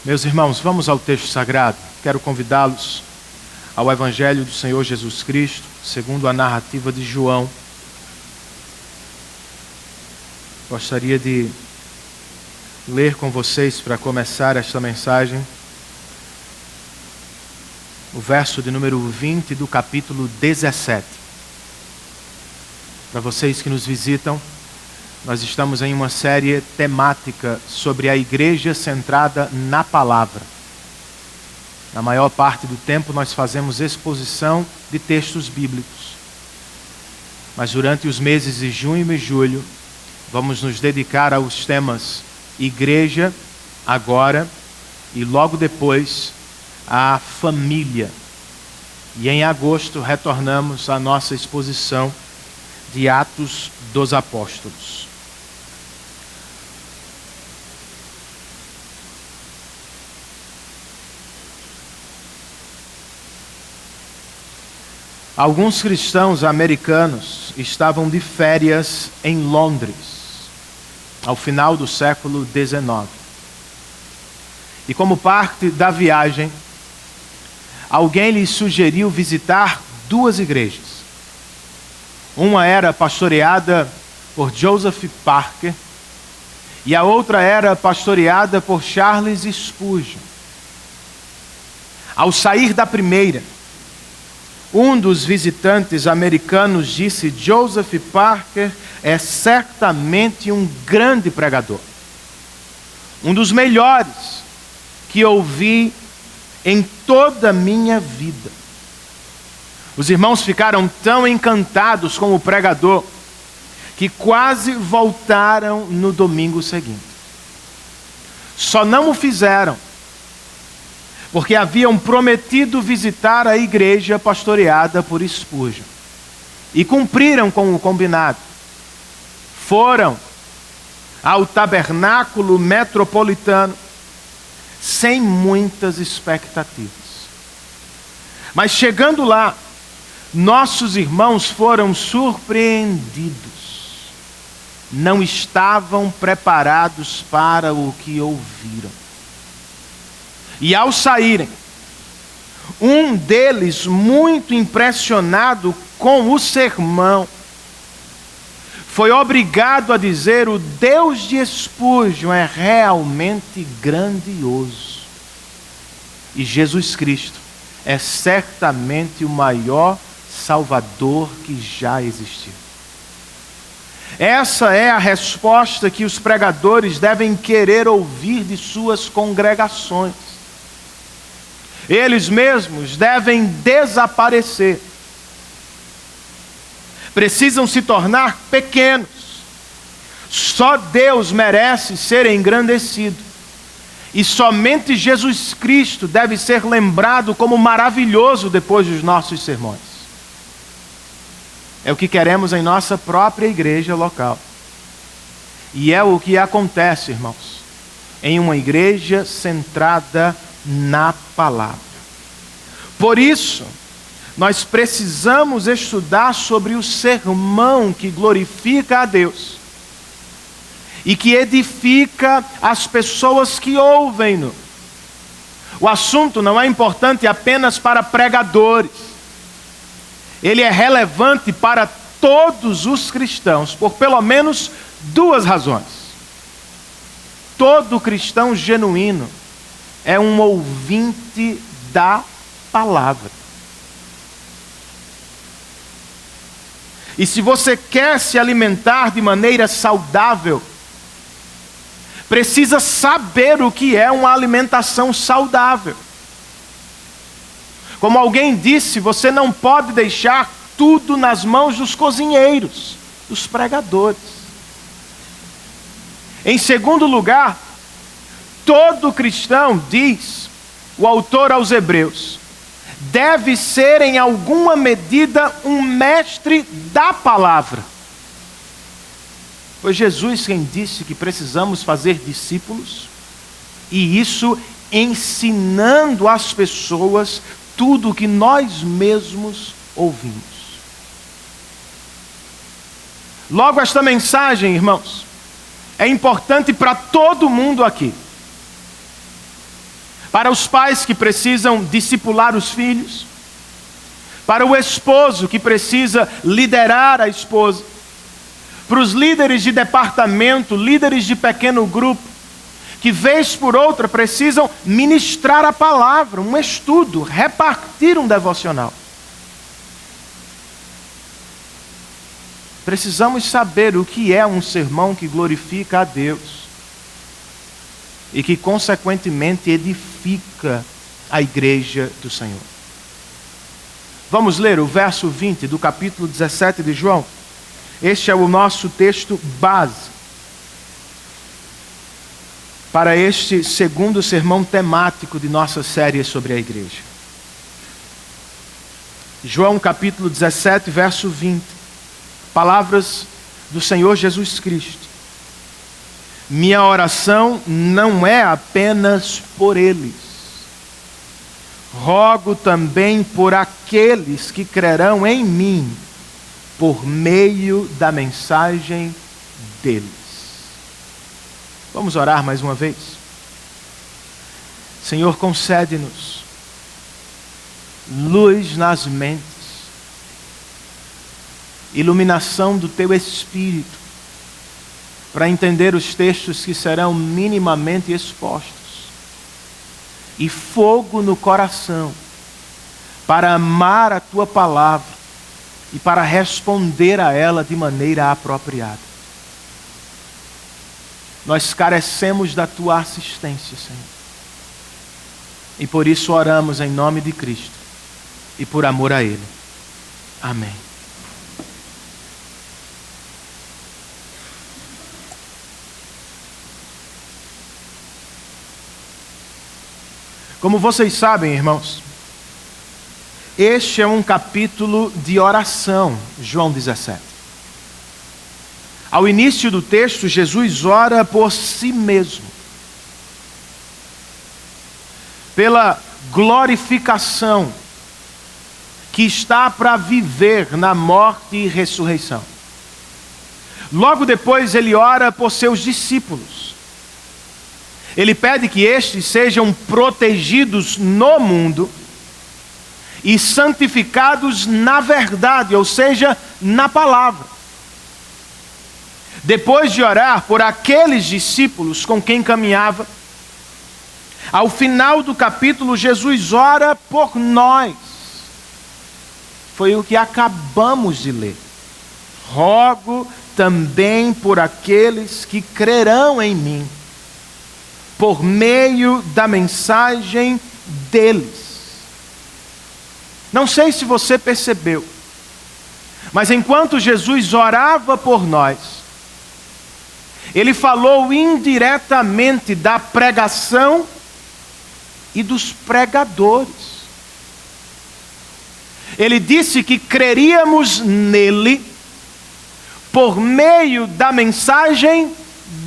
Meus irmãos, vamos ao texto sagrado. Quero convidá-los ao Evangelho do Senhor Jesus Cristo, segundo a narrativa de João. Gostaria de ler com vocês, para começar esta mensagem, o verso de número 20 do capítulo 17. Para vocês que nos visitam, nós estamos em uma série temática sobre a igreja centrada na palavra. Na maior parte do tempo nós fazemos exposição de textos bíblicos. Mas durante os meses de junho e julho, vamos nos dedicar aos temas igreja, agora, e logo depois, a família. E em agosto retornamos à nossa exposição de Atos dos Apóstolos. Alguns cristãos americanos estavam de férias em Londres, ao final do século XIX. E como parte da viagem, alguém lhes sugeriu visitar duas igrejas. Uma era pastoreada por Joseph Parker e a outra era pastoreada por Charles Spurgeon. Ao sair da primeira, um dos visitantes americanos disse: Joseph Parker é certamente um grande pregador. Um dos melhores que ouvi em toda a minha vida. Os irmãos ficaram tão encantados com o pregador que quase voltaram no domingo seguinte. Só não o fizeram porque haviam prometido visitar a igreja pastoreada por Spurgeon. E cumpriram com o combinado. Foram ao tabernáculo metropolitano sem muitas expectativas. Mas chegando lá, nossos irmãos foram surpreendidos. Não estavam preparados para o que ouviram. E ao saírem, um deles, muito impressionado com o sermão, foi obrigado a dizer: o Deus de Spurgeon é realmente grandioso. E Jesus Cristo é certamente o maior Salvador que já existiu. Essa é a resposta que os pregadores devem querer ouvir de suas congregações. Eles mesmos devem desaparecer. Precisam se tornar pequenos. Só Deus merece ser engrandecido. E somente Jesus Cristo deve ser lembrado como maravilhoso depois dos nossos sermões. É o que queremos em nossa própria igreja local. E é o que acontece, irmãos, em uma igreja centrada na palavra. Por isso, nós precisamos estudar sobre o sermão que glorifica a Deus e que edifica as pessoas que ouvem-no. O assunto não é importante apenas para pregadores. Ele é relevante para todos os cristãos, por pelo menos duas razões. Todo cristão genuíno é um ouvinte da palavra. E se você quer se alimentar de maneira saudável, precisa saber o que é uma alimentação saudável. Como alguém disse, você não pode deixar tudo nas mãos dos cozinheiros, dos pregadores. Em segundo lugar, todo cristão, diz o autor aos Hebreus, deve ser em alguma medida um mestre da palavra. Foi Jesus quem disse que precisamos fazer discípulos, e isso ensinando às pessoas tudo o que nós mesmos ouvimos. Logo, esta mensagem, irmãos, é importante para todo mundo aqui. para os pais que precisam discipular os filhos, para o esposo que precisa liderar a esposa, para os líderes de departamento, líderes de pequeno grupo, que vez por outra precisam ministrar a palavra, um estudo, repartir um devocional. Precisamos saber o que é um sermão que glorifica a Deus e que, consequentemente, edifica a igreja do Senhor. Vamos ler o verso 20 do capítulo 17 de João. Este é o nosso texto base para este segundo sermão temático de nossa série sobre a igreja. João capítulo 17, verso 20. Palavras do Senhor Jesus Cristo. Minha oração não é apenas por eles. Rogo também por aqueles que crerão em mim, por meio da mensagem deles. Vamos orar mais uma vez? Senhor, concede-nos luz nas mentes, iluminação do Teu Espírito, para entender os textos que serão minimamente expostos, e fogo no coração, para amar a Tua palavra e para responder a ela de maneira apropriada. Nós carecemos da Tua assistência, Senhor. E por isso oramos em nome de Cristo e por amor a Ele. Amém. Como vocês sabem, irmãos, este é um capítulo de oração, João 17. Ao início do texto, Jesus ora por si mesmo, pela glorificação que está para viver na morte e ressurreição. Logo depois ele ora por seus discípulos. Ele pede que estes sejam protegidos no mundo e santificados na verdade, ou seja, na palavra. Depois de orar por aqueles discípulos com quem caminhava, ao final do capítulo, Jesus ora por nós. Foi o que acabamos de ler. Rogo também por aqueles que crerão em mim, por meio da mensagem deles. Não sei se você percebeu, mas enquanto Jesus orava por nós, ele falou indiretamente da pregação e dos pregadores. Ele disse que creríamos nele por meio da mensagem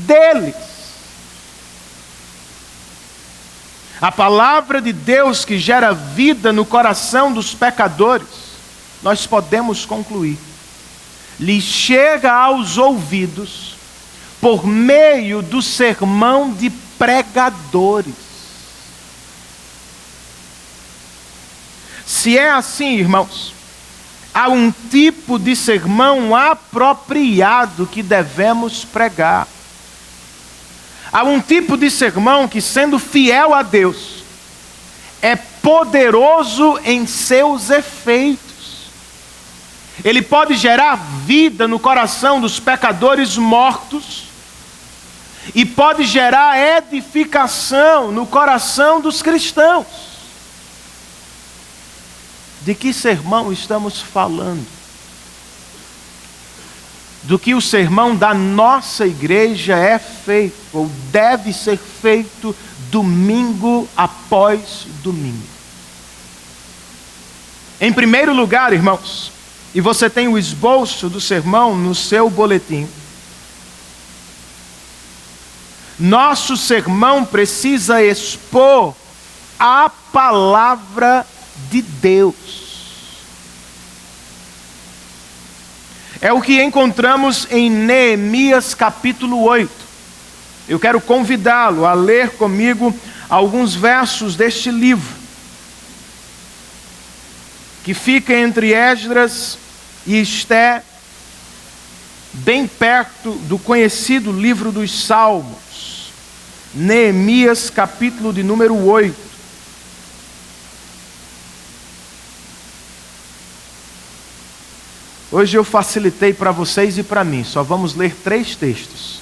deles. A palavra de Deus que gera vida no coração dos pecadores, nós podemos concluir, lhe chega aos ouvidos por meio do sermão de pregadores. Se é assim, irmãos, há um tipo de sermão apropriado que devemos pregar. Há um tipo de sermão que, sendo fiel a Deus, é poderoso em seus efeitos. Ele pode gerar vida no coração dos pecadores mortos e pode gerar edificação no coração dos cristãos. De que sermão estamos falando? Do que o sermão da nossa igreja é feito, ou deve ser feito, domingo após domingo. Em primeiro lugar, irmãos, e você tem o esboço do sermão no seu boletim, nosso sermão precisa expor a palavra de Deus. É o que encontramos em Neemias capítulo 8. Eu quero convidá-lo a ler comigo alguns versos deste livro, que fica entre Esdras e Esté, bem perto do conhecido livro dos Salmos, Neemias, capítulo de número 8. Hoje eu facilitei para vocês e para mim, só vamos ler 3 textos.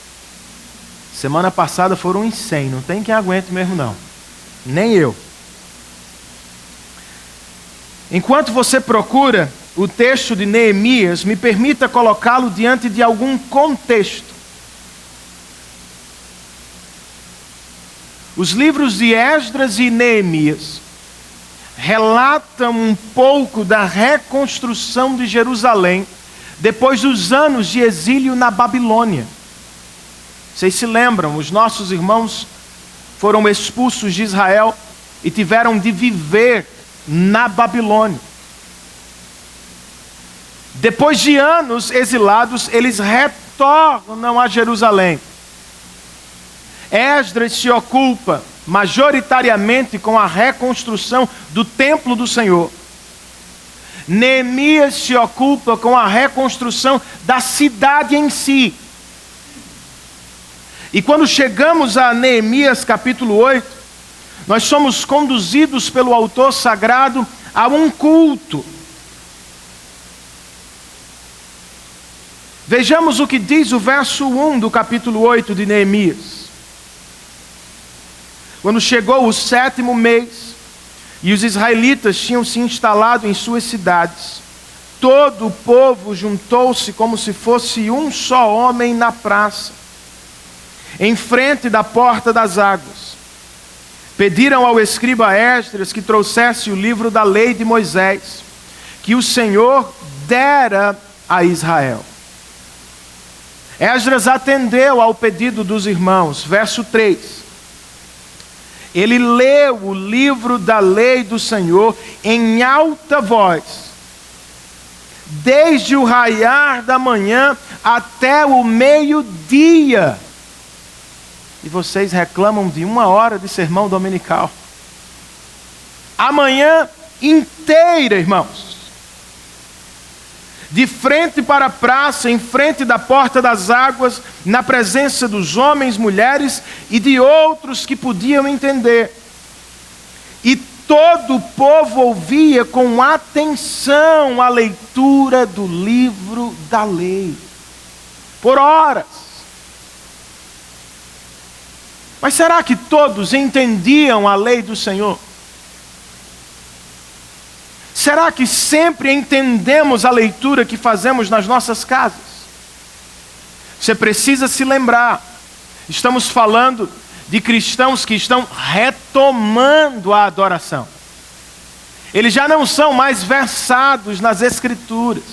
Semana passada foram em 100, não tem quem aguente mesmo não, nem eu. Enquanto você procura o texto de Neemias, me permita colocá-lo diante de algum contexto. Os livros de Esdras e Neemias relatam um pouco da reconstrução de Jerusalém depois dos anos de exílio na Babilônia. Vocês se lembram, os nossos irmãos foram expulsos de Israel e tiveram de viver na Babilônia. Depois de anos exilados, eles retornam a Jerusalém. Esdras se ocupa majoritariamente com a reconstrução do templo do Senhor. Neemias se ocupa com a reconstrução da cidade em si. E quando chegamos a Neemias capítulo 8, nós somos conduzidos pelo autor sagrado a um culto. Vejamos o que diz o verso 1 do capítulo 8 de Neemias. Quando chegou o 7º mês, e os israelitas tinham se instalado em suas cidades, todo o povo juntou-se como se fosse um só homem na praça, em frente da porta das águas. Pediram ao escriba Esdras que trouxesse o livro da lei de Moisés, que o Senhor dera a Israel. Esdras atendeu ao pedido dos irmãos. Verso 3. Ele leu o livro da lei do Senhor em alta voz, desde o raiar da manhã até o meio-dia. E vocês reclamam de 1 hora de sermão dominical. A manhã inteira, irmãos. De frente para a praça, em frente da porta das águas, na presença dos homens, mulheres e de outros que podiam entender. E todo o povo ouvia com atenção a leitura do livro da lei, por horas. Mas será que todos entendiam a lei do Senhor? Será que sempre entendemos a leitura que fazemos nas nossas casas? Você precisa se lembrar, estamos falando de cristãos que estão retomando a adoração. Eles já não são mais versados nas Escrituras.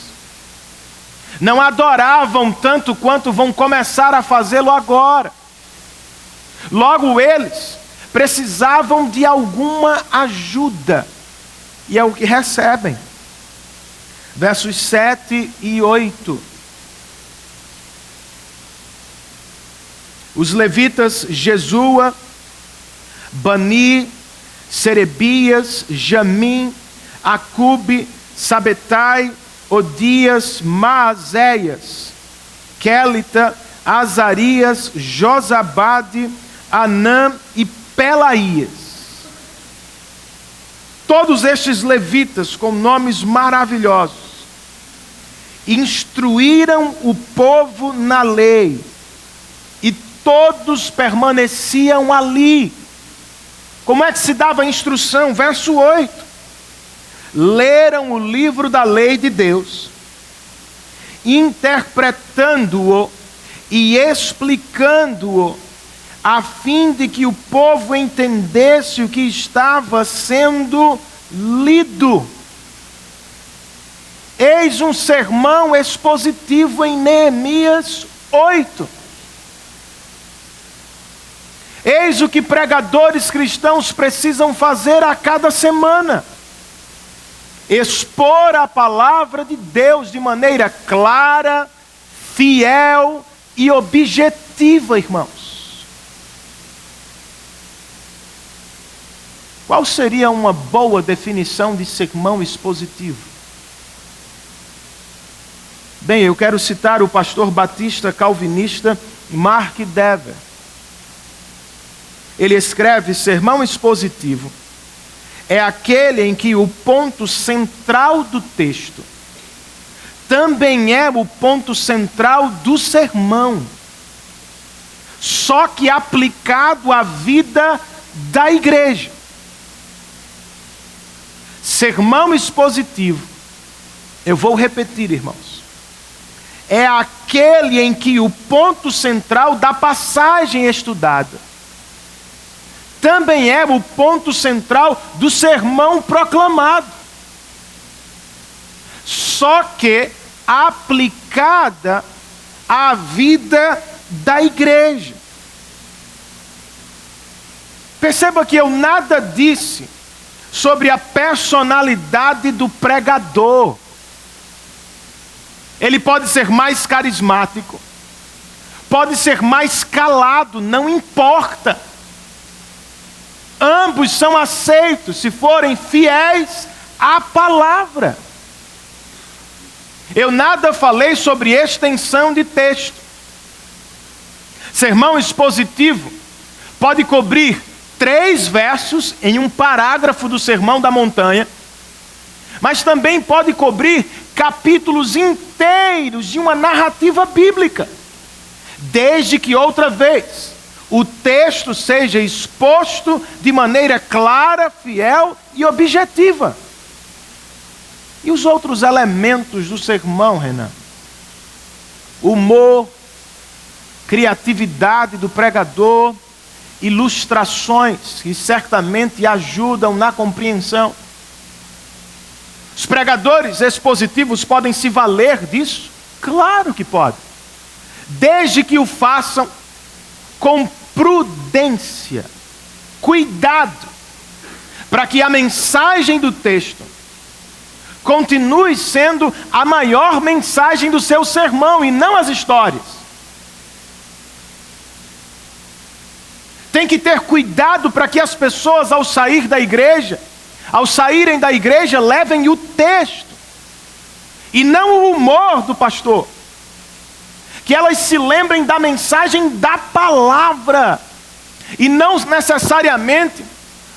Não adoravam tanto quanto vão começar a fazê-lo agora. Logo eles precisavam de alguma ajuda. E é o que recebem. Versos 7 e 8. Os levitas Jesua, Bani, Serebias, Jamim, Acube, Sabetai, Odias, Maazéias, Quelita, Azarias, Josabade, Anã e Pelaías. Todos estes levitas com nomes maravilhosos instruíram o povo na lei e todos permaneciam ali. Como é que se dava a instrução? Verso 8. Leram o livro da lei de Deus, interpretando-o e explicando-o, a fim de que o povo entendesse o que estava sendo lido. Eis um sermão expositivo em Neemias 8. Eis o que pregadores cristãos precisam fazer a cada semana: expor a palavra de Deus de maneira clara, fiel e objetiva, irmãos. Qual seria uma boa definição de sermão expositivo? Bem, eu quero citar o pastor batista calvinista Mark Dever. Ele escreve: sermão expositivo é aquele em que o ponto central do texto também é o ponto central do sermão, só que aplicado à vida da igreja. Sermão expositivo, eu vou repetir, irmãos, é aquele em que o ponto central da passagem estudada também é o ponto central do sermão proclamado, só que aplicada à vida da igreja. Perceba que eu nada disse sobre a personalidade do pregador. Ele pode ser mais carismático, pode ser mais calado, não importa. Ambos são aceitos se forem fiéis à palavra. Eu nada falei sobre extensão de texto. Sermão expositivo pode cobrir 3 versos em um parágrafo do Sermão da Montanha, mas também pode cobrir capítulos inteiros de uma narrativa bíblica, desde que outra vez o texto seja exposto de maneira clara, fiel e objetiva. E os outros elementos do sermão, Renan? Humor, criatividade do pregador, ilustrações que certamente ajudam na compreensão. Os pregadores expositivos podem se valer disso? Claro que podem, desde que o façam com prudência, cuidado, para que a mensagem do texto continue sendo a maior mensagem do seu sermão e não as histórias. Tem que ter cuidado para que as pessoas, ao saírem da igreja, levem o texto e não o humor do pastor. Que elas se lembrem da mensagem da palavra e não necessariamente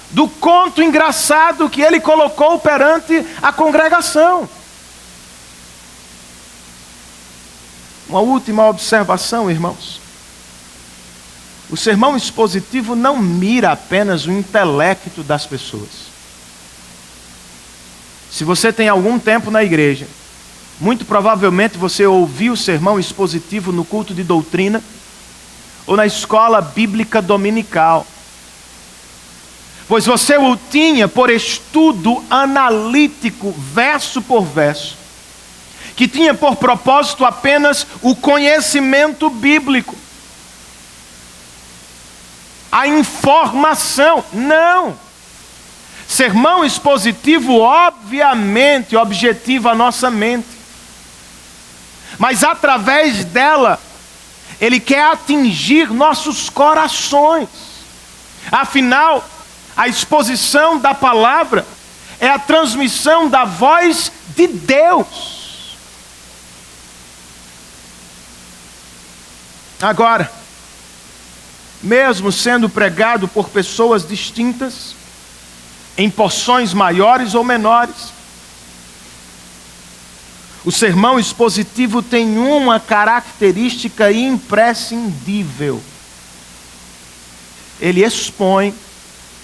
do conto engraçado que ele colocou perante a congregação. Uma última observação, irmãos. O sermão expositivo não mira apenas o intelecto das pessoas. Se você tem algum tempo na igreja, muito provavelmente você ouviu o sermão expositivo no culto de doutrina ou na escola bíblica dominical. Pois você o tinha por estudo analítico, verso por verso, que tinha por propósito apenas o conhecimento bíblico, a informação. Não! Sermão expositivo obviamente objetiva a nossa mente, mas através dela ele quer atingir nossos corações. Afinal, a exposição da palavra é a transmissão da voz de Deus. Agora, mesmo sendo pregado por pessoas distintas, em porções maiores ou menores, o sermão expositivo tem uma característica imprescindível. Ele expõe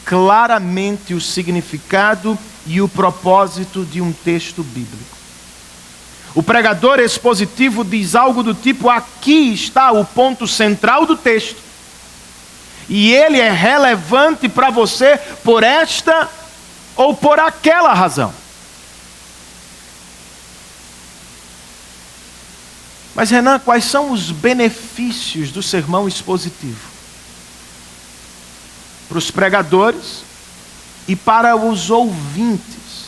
claramente o significado e o propósito de um texto bíblico. O pregador expositivo diz algo do tipo: aqui está o ponto central do texto, e ele é relevante para você por esta ou por aquela razão. Mas Renan, quais são os benefícios do sermão expositivo? Para os pregadores e para os ouvintes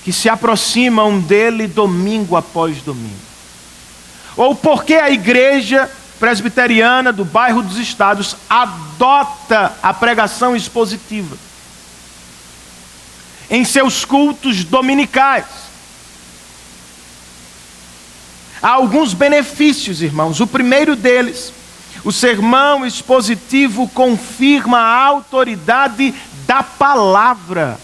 que se aproximam dele domingo após domingo. Ou porque a igreja presbiteriana do bairro dos Estados adota a pregação expositiva. em seus cultos dominicais. Há alguns benefícios, irmãos. O primeiro deles, o sermão expositivo confirma a autoridade da palavra.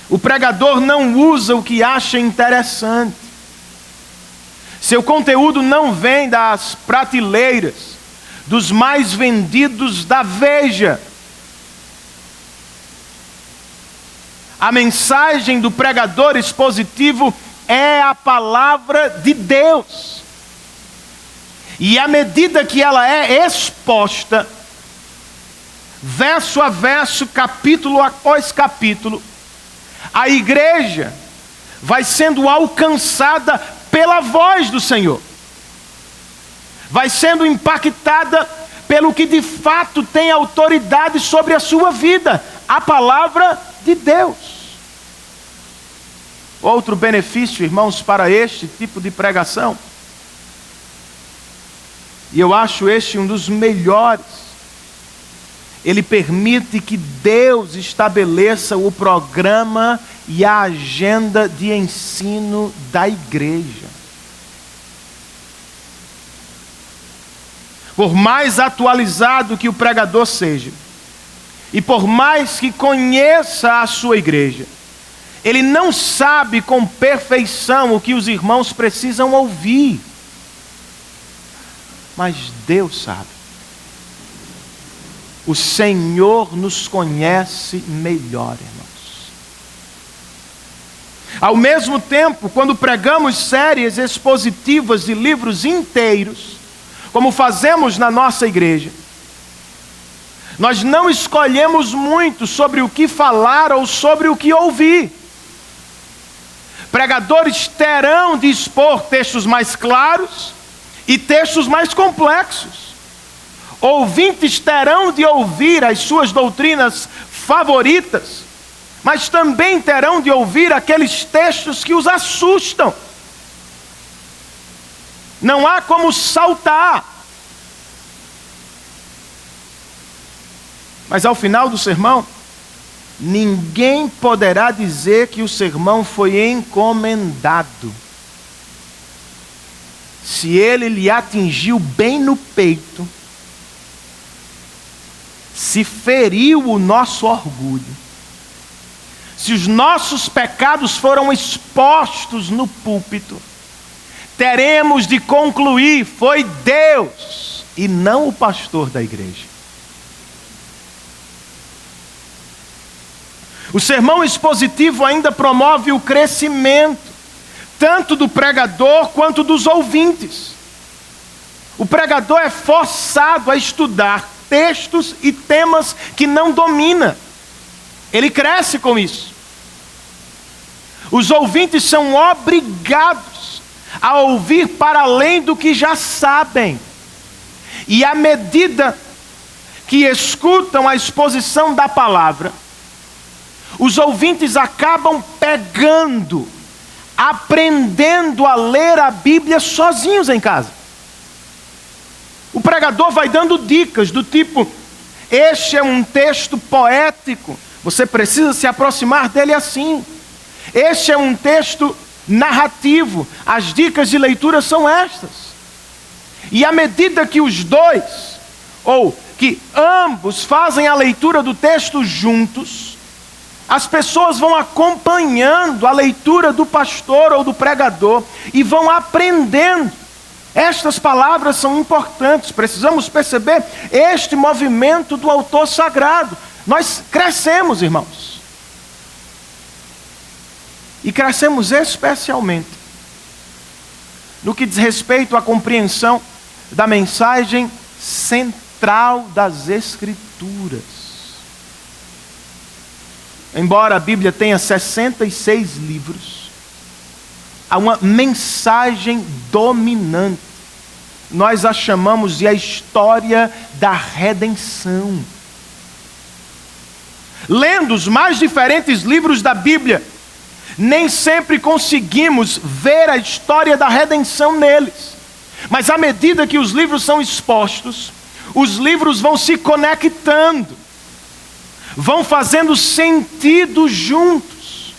O pregador não usa o que acha interessante. Seu conteúdo não vem das prateleiras dos mais vendidos da Veja. A mensagem do pregador expositivo é a palavra de Deus. E à medida que ela é exposta, verso a verso, capítulo após capítulo, a igreja vai sendo alcançada pela voz do Senhor. Vai sendo impactada pelo que de fato tem autoridade sobre a sua vida, a palavra de Deus. Outro benefício, irmãos, para este tipo de pregação, e eu acho este um dos melhores, ele permite que Deus estabeleça o programa e a agenda de ensino da igreja. Por mais atualizado que o pregador seja, e por mais que conheça a sua igreja, ele não sabe com perfeição o que os irmãos precisam ouvir. Mas Deus sabe. O Senhor nos conhece melhor, irmãos. Ao mesmo tempo, quando pregamos séries expositivas de livros inteiros, como fazemos na nossa igreja, nós não escolhemos muito sobre o que falar ou sobre o que ouvir. Pregadores terão de expor textos mais claros e textos mais complexos. Ouvintes terão de ouvir as suas doutrinas favoritas, mas também terão de ouvir aqueles textos que os assustam. Não há como saltar. Mas ao final do sermão, ninguém poderá dizer que o sermão foi encomendado, se ele lhe atingiu bem no peito, se feriu o nosso orgulho, se os nossos pecados foram expostos no púlpito, teremos de concluir: foi Deus e não o pastor da igreja. O sermão expositivo ainda promove o crescimento, tanto do pregador quanto dos ouvintes. O pregador é forçado a estudar textos e temas que não domina. Ele cresce com isso. Os ouvintes são obrigados a ouvir para além do que já sabem. E à medida que escutam a exposição da palavra, os ouvintes acabam pegando, aprendendo a ler a Bíblia sozinhos em casa. O pregador vai dando dicas do tipo: este é um texto poético, você precisa se aproximar dele assim. Este é um texto narrativo, as dicas de leitura são estas. E à medida que os dois, ou que ambos fazem a leitura do texto juntos, as pessoas vão acompanhando a leitura do pastor ou do pregador e vão aprendendo. Estas palavras são importantes, precisamos perceber este movimento do autor sagrado. Nós crescemos, irmãos. E crescemos especialmente no que diz respeito à compreensão da mensagem central das Escrituras. Embora a Bíblia tenha 66 livros, há uma mensagem dominante. Nós a chamamos de a história da redenção. Lendo os mais diferentes livros da Bíblia, nem sempre conseguimos ver a história da redenção neles. Mas à medida que os livros são expostos, os livros vão se conectando, vão fazendo sentido juntos.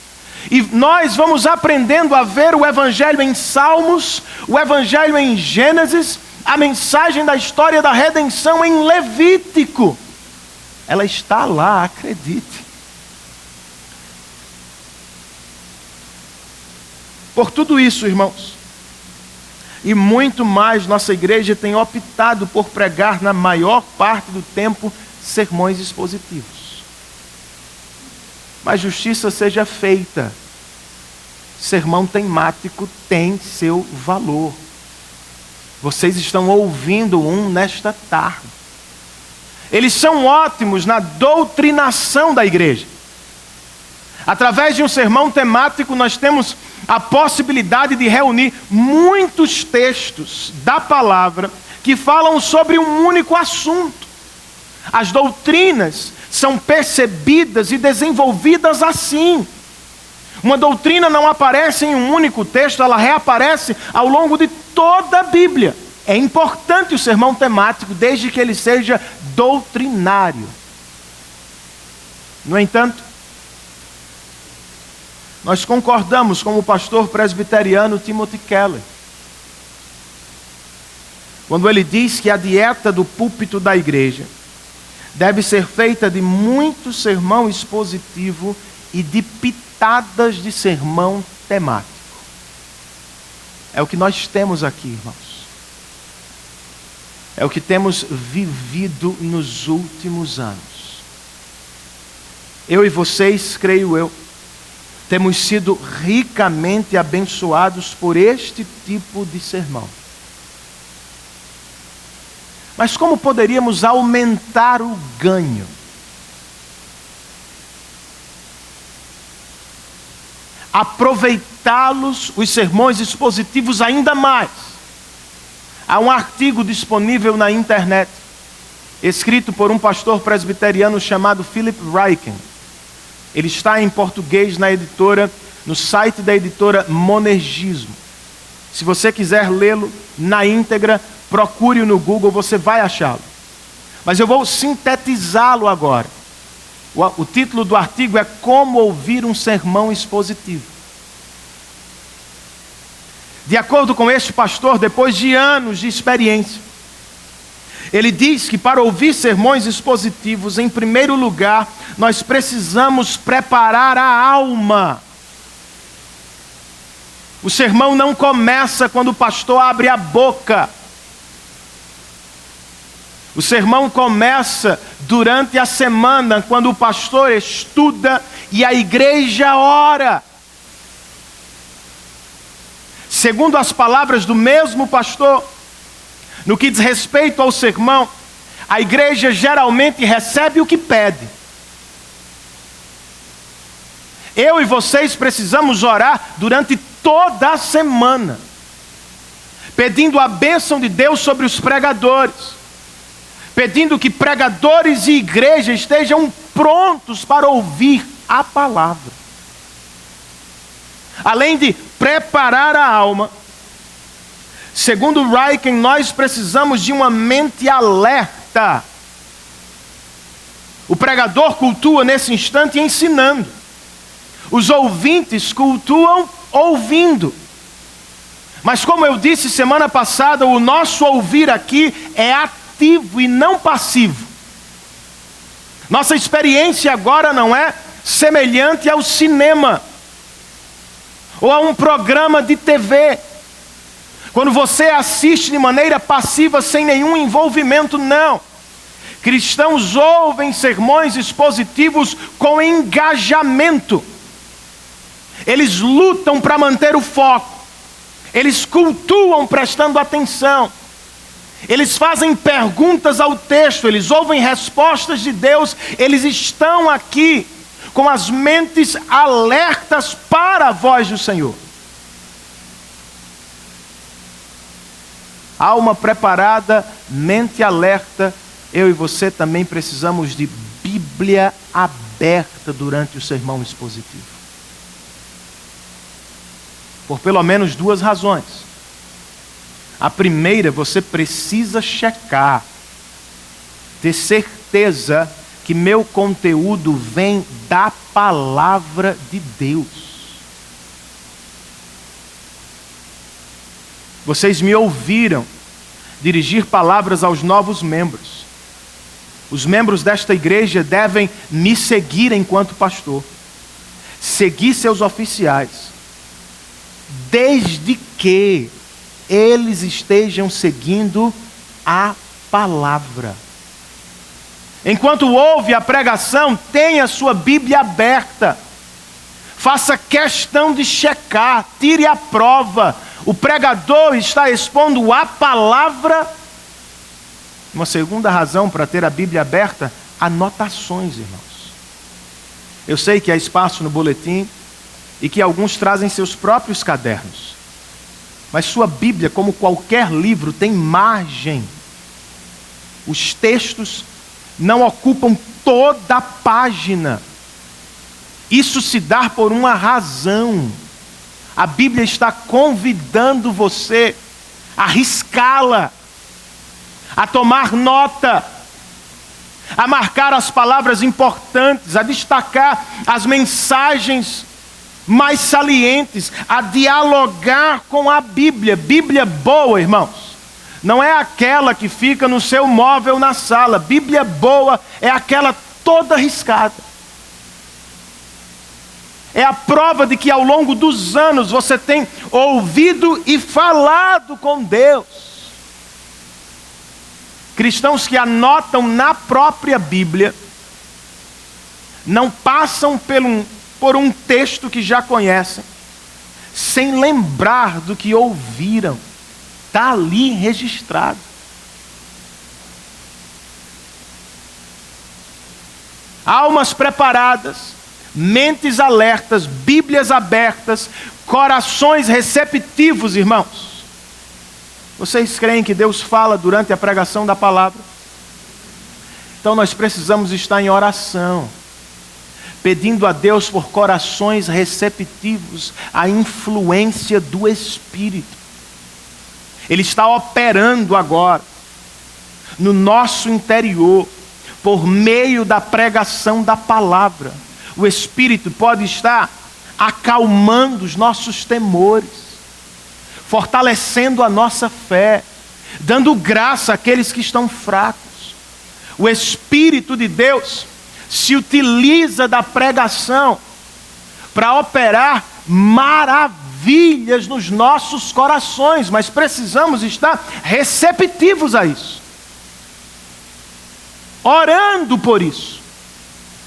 E nós vamos aprendendo a ver o Evangelho em Salmos, o Evangelho em Gênesis, a mensagem da história da redenção em Levítico. Ela está lá, acredite. Por tudo isso, irmãos, e muito mais, nossa igreja tem optado por pregar na maior parte do tempo sermões expositivos. Mas justiça seja feita. Sermão temático tem seu valor. Vocês estão ouvindo um nesta tarde. Eles são ótimos na doutrinação da igreja. Através de um sermão temático, nós temos a possibilidade de reunir muitos textos da palavra que falam sobre um único assunto. As doutrinas são percebidas e desenvolvidas assim. Uma doutrina não aparece em um único texto, ela reaparece ao longo de toda a Bíblia. É importante o sermão temático, desde que ele seja doutrinário. No entanto, nós concordamos com o pastor presbiteriano Timothy Keller, quando ele diz que a dieta do púlpito da igreja deve ser feita de muito sermão expositivo e de pitadas de sermão temático. É o que nós temos aqui, irmãos. É o que temos vivido nos últimos anos. Eu e vocês, creio eu, temos sido ricamente abençoados por este tipo de sermão. Mas como poderíamos aumentar o ganho? Aproveitá-los, os sermões expositivos, ainda mais. Há um artigo disponível na internet, escrito por um pastor presbiteriano chamado Philip Ryken. Ele está em português na editora, no site da editora Monergismo. Se você quiser lê-lo na íntegra, procure-o no Google, você vai achá-lo. Mas eu vou sintetizá-lo agora. O título do artigo é Como Ouvir um Sermão Expositivo. De acordo com este pastor, depois de anos de experiência, ele diz que para ouvir sermões expositivos, em primeiro lugar, nós precisamos preparar a alma. O sermão não começa quando o pastor abre a boca. O sermão começa durante a semana, quando o pastor estuda e a igreja ora. Segundo as palavras do mesmo pastor, no que diz respeito ao sermão, a igreja geralmente recebe o que pede. Eu e vocês precisamos orar durante toda a semana, pedindo a bênção de Deus sobre os pregadores, pedindo que pregadores e igreja estejam prontos para ouvir a palavra. Além de preparar a alma, segundo Ryken, nós precisamos de uma mente alerta. O pregador cultua nesse instante ensinando. Os ouvintes cultuam ouvindo. Mas como eu disse semana passada, o nosso ouvir aqui é ativo e não passivo. Nossa experiência agora não é semelhante ao cinema ou a um programa de TV, quando você assiste de maneira passiva, sem nenhum envolvimento. Não. Cristãos ouvem sermões expositivos com engajamento. Eles lutam para manter o foco. Eles cultuam prestando atenção. Eles fazem perguntas ao texto. Eles ouvem respostas de Deus. Eles estão aqui com as mentes alertas para a voz do Senhor. Alma preparada, mente alerta. Eu e você também precisamos de Bíblia aberta durante o sermão expositivo. Por pelo menos duas razões. A primeira, você precisa checar, ter certeza que meu conteúdo vem da palavra de Deus. Vocês me ouviram dirigir palavras aos novos membros. Os membros desta igreja devem me seguir enquanto pastor. Seguir seus oficiais, desde que eles estejam seguindo a palavra. Enquanto ouve a pregação, tenha sua Bíblia aberta. Faça questão de checar, tire a prova. O pregador está expondo a palavra. Uma segunda razão para ter a Bíblia aberta: anotações, irmãos. Eu sei que há espaço no boletim e que alguns trazem seus próprios cadernos. Mas sua Bíblia, como qualquer livro, tem margem. Os textos não ocupam toda a página. Isso se dá por uma razão. A Bíblia está convidando você a riscá-la, a tomar nota, a marcar as palavras importantes, a destacar as mensagens mais salientes, a dialogar com a Bíblia. Bíblia boa, irmãos, não é aquela que fica no seu móvel na sala. Bíblia boa é aquela toda riscada. É a prova de que ao longo dos anos você tem ouvido e falado com Deus. Cristãos que anotam na própria Bíblia não passam por um texto que já conhecem, sem lembrar do que ouviram. Está ali registrado. Almas preparadas, mentes alertas, Bíblias abertas, corações receptivos, irmãos. Vocês creem que Deus fala durante a pregação da palavra? Então nós precisamos estar em oração, pedindo a Deus por corações receptivos à influência do Espírito. Ele está operando agora no nosso interior por meio da pregação da palavra. O Espírito pode estar acalmando os nossos temores, fortalecendo a nossa fé, dando graça àqueles que estão fracos. O Espírito de Deus se utiliza da pregação para operar maravilhas nos nossos corações, mas precisamos estar receptivos a isso, orando por isso,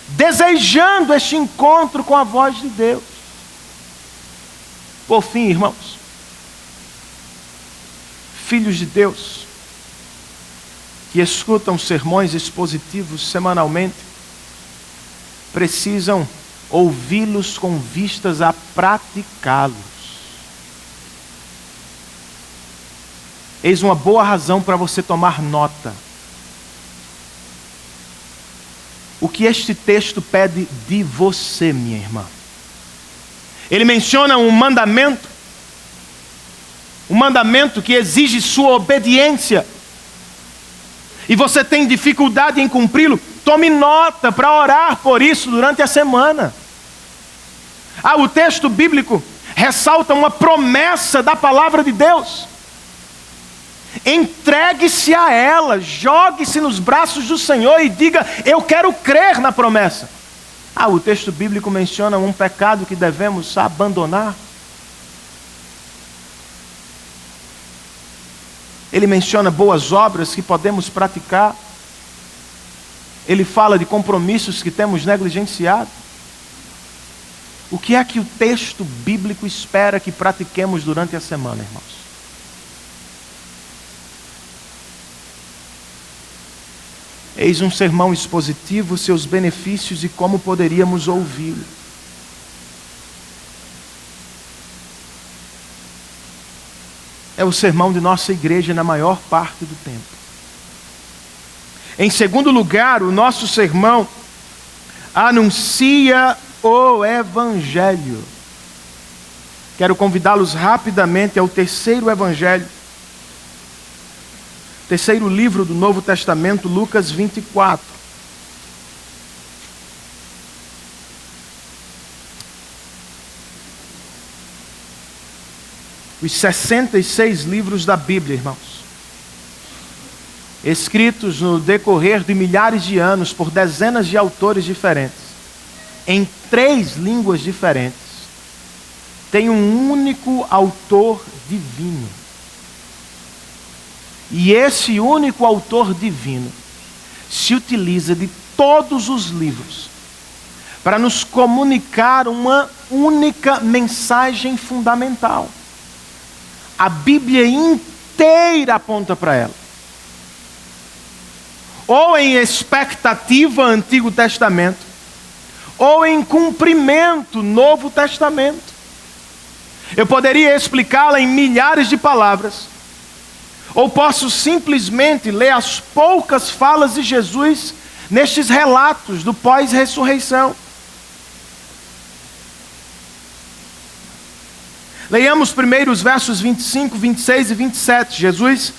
desejando este encontro com a voz de Deus. Por fim, irmãos, filhos de Deus que escutam sermões expositivos semanalmente precisam ouvi-los com vistas a praticá-los. Eis uma boa razão para você tomar nota. O que este texto pede de você, minha irmã? Ele menciona um mandamento que exige sua obediência, e você tem dificuldade em cumpri-lo. Tome nota para orar por isso durante a semana. O texto bíblico ressalta uma promessa da palavra de Deus. Entregue-se a ela, jogue-se nos braços do Senhor e diga: eu quero crer na promessa. O texto bíblico menciona um pecado que devemos abandonar. Ele menciona boas obras que podemos praticar. Ele fala de compromissos que temos negligenciado. O que é que o texto bíblico espera que pratiquemos durante a semana, irmãos? Eis um sermão expositivo, seus benefícios e como poderíamos ouvi-lo. É o sermão de nossa igreja na maior parte do tempo. Em segundo lugar, o nosso sermão anuncia o Evangelho. Quero convidá-los rapidamente ao terceiro Evangelho. Terceiro livro do Novo Testamento, Lucas 24. os 66 livros da Bíblia, irmãos, escritos no decorrer de milhares de anos por dezenas de autores diferentes, em 3 línguas diferentes, tem um único autor divino. E esse único autor divino se utiliza de todos os livros para nos comunicar uma única mensagem fundamental. A Bíblia inteira aponta para ela. Ou em expectativa, Antigo Testamento, ou em cumprimento, Novo Testamento. Eu poderia explicá-la em milhares de palavras, ou posso simplesmente ler as poucas falas de Jesus nestes relatos do pós-ressurreição. Leiamos primeiro os versos 25, 26 e 27. Jesus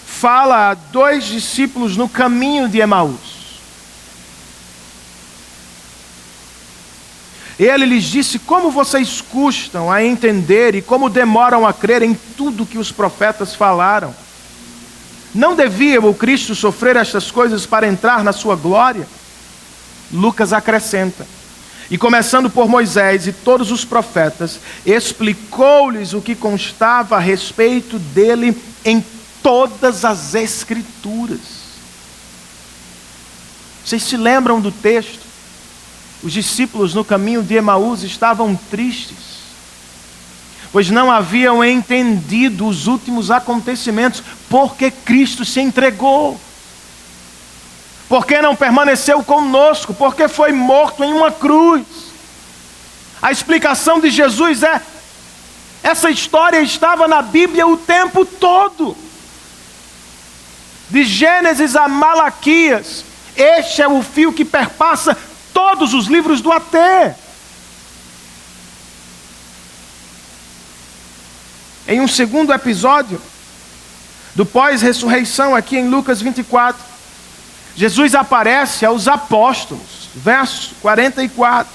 fala a 2 discípulos no caminho de Emaús. Ele lhes disse: como vocês custam a entender e como demoram a crer em tudo que os profetas falaram? Não devia o Cristo sofrer estas coisas para entrar na sua glória? Lucas acrescenta: e começando por Moisés e todos os profetas, explicou-lhes o que constava a respeito dele em todas as Escrituras. Vocês se lembram do texto? Os discípulos no caminho de Emaús estavam tristes, pois não haviam entendido os últimos acontecimentos, porque Cristo se entregou, porque não permaneceu conosco, porque foi morto em uma cruz. A explicação de Jesus é: essa história estava na Bíblia o tempo todo, de Gênesis a Malaquias. Este é o fio que perpassa todos os livros do AT. Em um segundo episódio do pós-ressurreição, aqui em Lucas 24, Jesus aparece aos apóstolos, verso 44.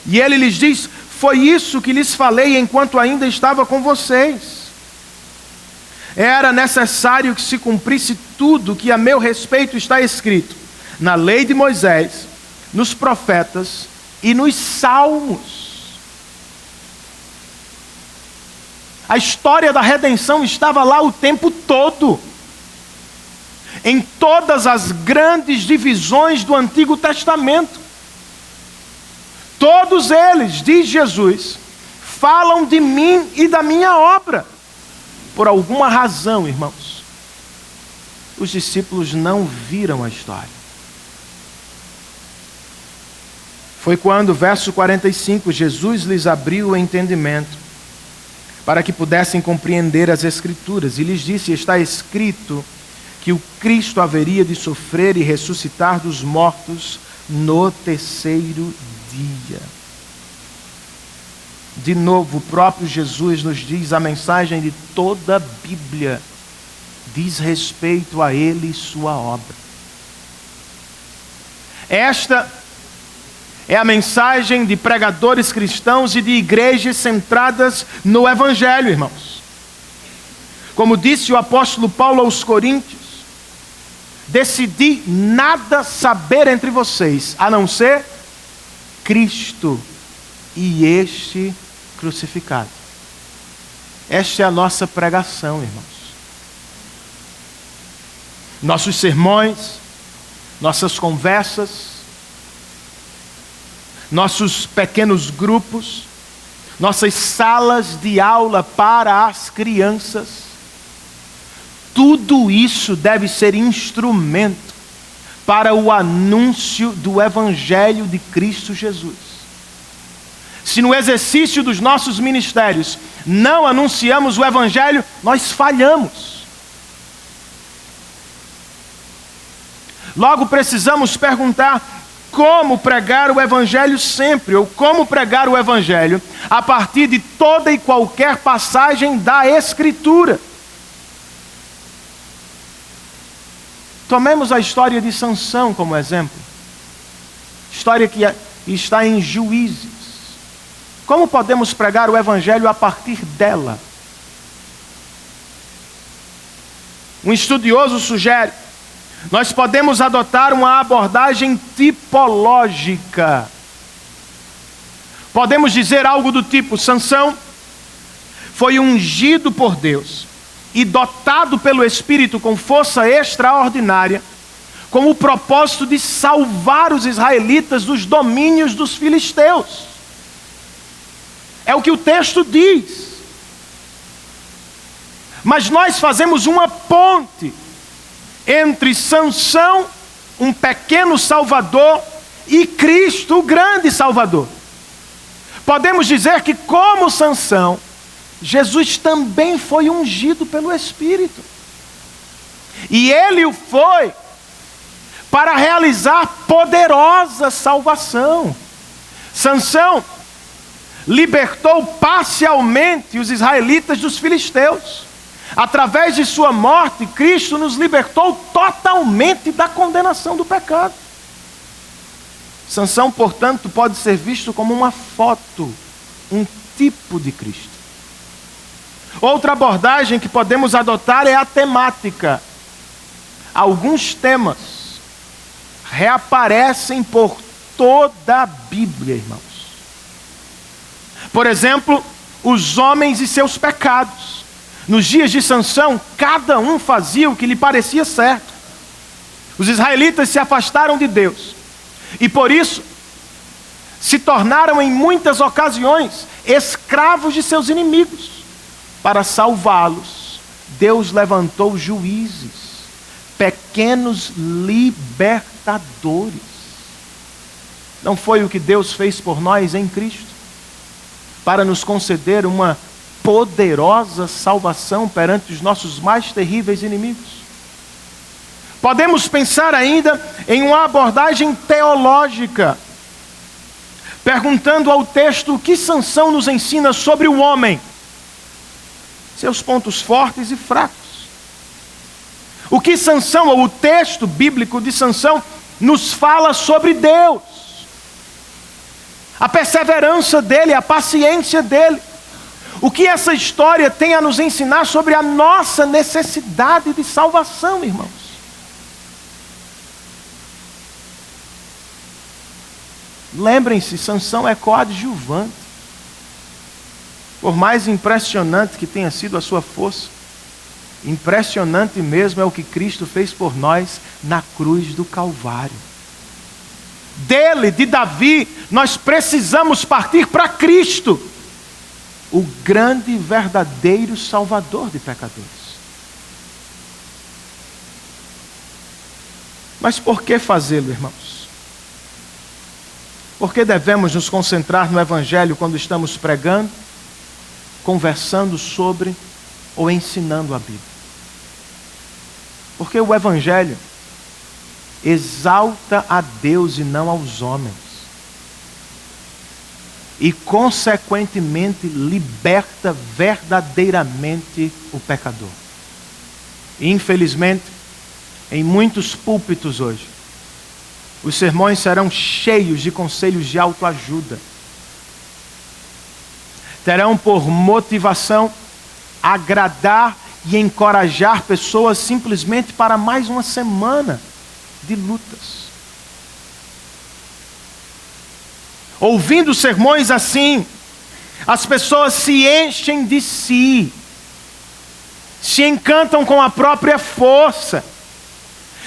E ele lhes diz: foi isso que lhes falei enquanto ainda estava com vocês. Era necessário que se cumprisse tudo que a meu respeito está escrito na lei de Moisés, nos profetas e nos salmos. A história da redenção estava lá o tempo todo, em todas as grandes divisões do Antigo Testamento. Todos eles, diz Jesus, falam de mim e da minha obra. Por alguma razão, irmãos, os discípulos não viram a história. Foi quando, verso 45, Jesus lhes abriu o entendimento, para que pudessem compreender as Escrituras, e lhes disse: está escrito que o Cristo haveria de sofrer e ressuscitar dos mortos no 3º dia. De novo, o próprio Jesus nos diz: a mensagem de toda a Bíblia diz respeito a Ele e sua obra. Esta é a mensagem de pregadores cristãos e de igrejas centradas no Evangelho, irmãos. Como disse o apóstolo Paulo aos Coríntios: decidi nada saber entre vocês, a não ser Cristo e este crucificado. Esta é a nossa pregação, irmãos. Nossos sermões, nossas conversas, nossos pequenos grupos, nossas salas de aula para as crianças, tudo isso deve ser instrumento para o anúncio do Evangelho de Cristo Jesus. Se no exercício dos nossos ministérios não anunciamos o Evangelho, nós falhamos. Logo precisamos perguntar: como pregar o Evangelho sempre, ou como pregar o Evangelho a partir de toda e qualquer passagem da Escritura? Tomemos a história de Sansão como exemplo. História que está em Juízes. Como podemos pregar o Evangelho a partir dela? Um estudioso sugere: nós podemos adotar uma abordagem tipológica. Podemos dizer algo do tipo: Sansão foi ungido por Deus e dotado pelo Espírito com força extraordinária, com o propósito de salvar os israelitas dos domínios dos filisteus. É o que o texto diz. Mas nós fazemos uma ponte entre Sansão, um pequeno salvador, e Cristo, o grande Salvador. Podemos dizer que, como Sansão, Jesus também foi ungido pelo Espírito. E ele o foi para realizar poderosa salvação. Sansão libertou parcialmente os israelitas dos filisteus. Através de sua morte, Cristo nos libertou totalmente da condenação do pecado. Sansão, portanto, pode ser visto como uma foto, um tipo de Cristo. Outra abordagem que podemos adotar é a temática. Alguns temas reaparecem por toda a Bíblia, irmãos. Por exemplo, os homens e seus pecados. Nos dias de Sansão, cada um fazia o que lhe parecia certo. Os israelitas se afastaram de Deus e por isso se tornaram em muitas ocasiões escravos de seus inimigos. Para salvá-los, Deus levantou juízes, pequenos libertadores. Não foi o que Deus fez por nós em Cristo, para nos conceder uma poderosa salvação perante os nossos mais terríveis inimigos? Podemos pensar ainda em uma abordagem teológica, perguntando ao texto o que Sansão nos ensina sobre o homem, seus pontos fortes e fracos. O que Sansão, ou o texto bíblico de Sansão, nos fala sobre Deus, a perseverança dele, a paciência dele. O que essa história tem a nos ensinar sobre a nossa necessidade de salvação, irmãos? Lembrem-se, Sansão é coadjuvante. Por mais impressionante que tenha sido a sua força, impressionante mesmo é o que Cristo fez por nós na cruz do Calvário. Dele, de Davi, nós precisamos partir para Cristo, o grande e verdadeiro Salvador de pecadores. Mas por que fazê-lo, irmãos? Por que devemos nos concentrar no Evangelho quando estamos pregando, conversando sobre ou ensinando a Bíblia? Porque o Evangelho exalta a Deus e não aos homens. E, consequentemente, liberta verdadeiramente o pecador. E, infelizmente, em muitos púlpitos hoje, os sermões serão cheios de conselhos de autoajuda. Terão por motivação agradar e encorajar pessoas simplesmente para mais uma semana de lutas. Ouvindo sermões assim, as pessoas se enchem de si, se encantam com a própria força,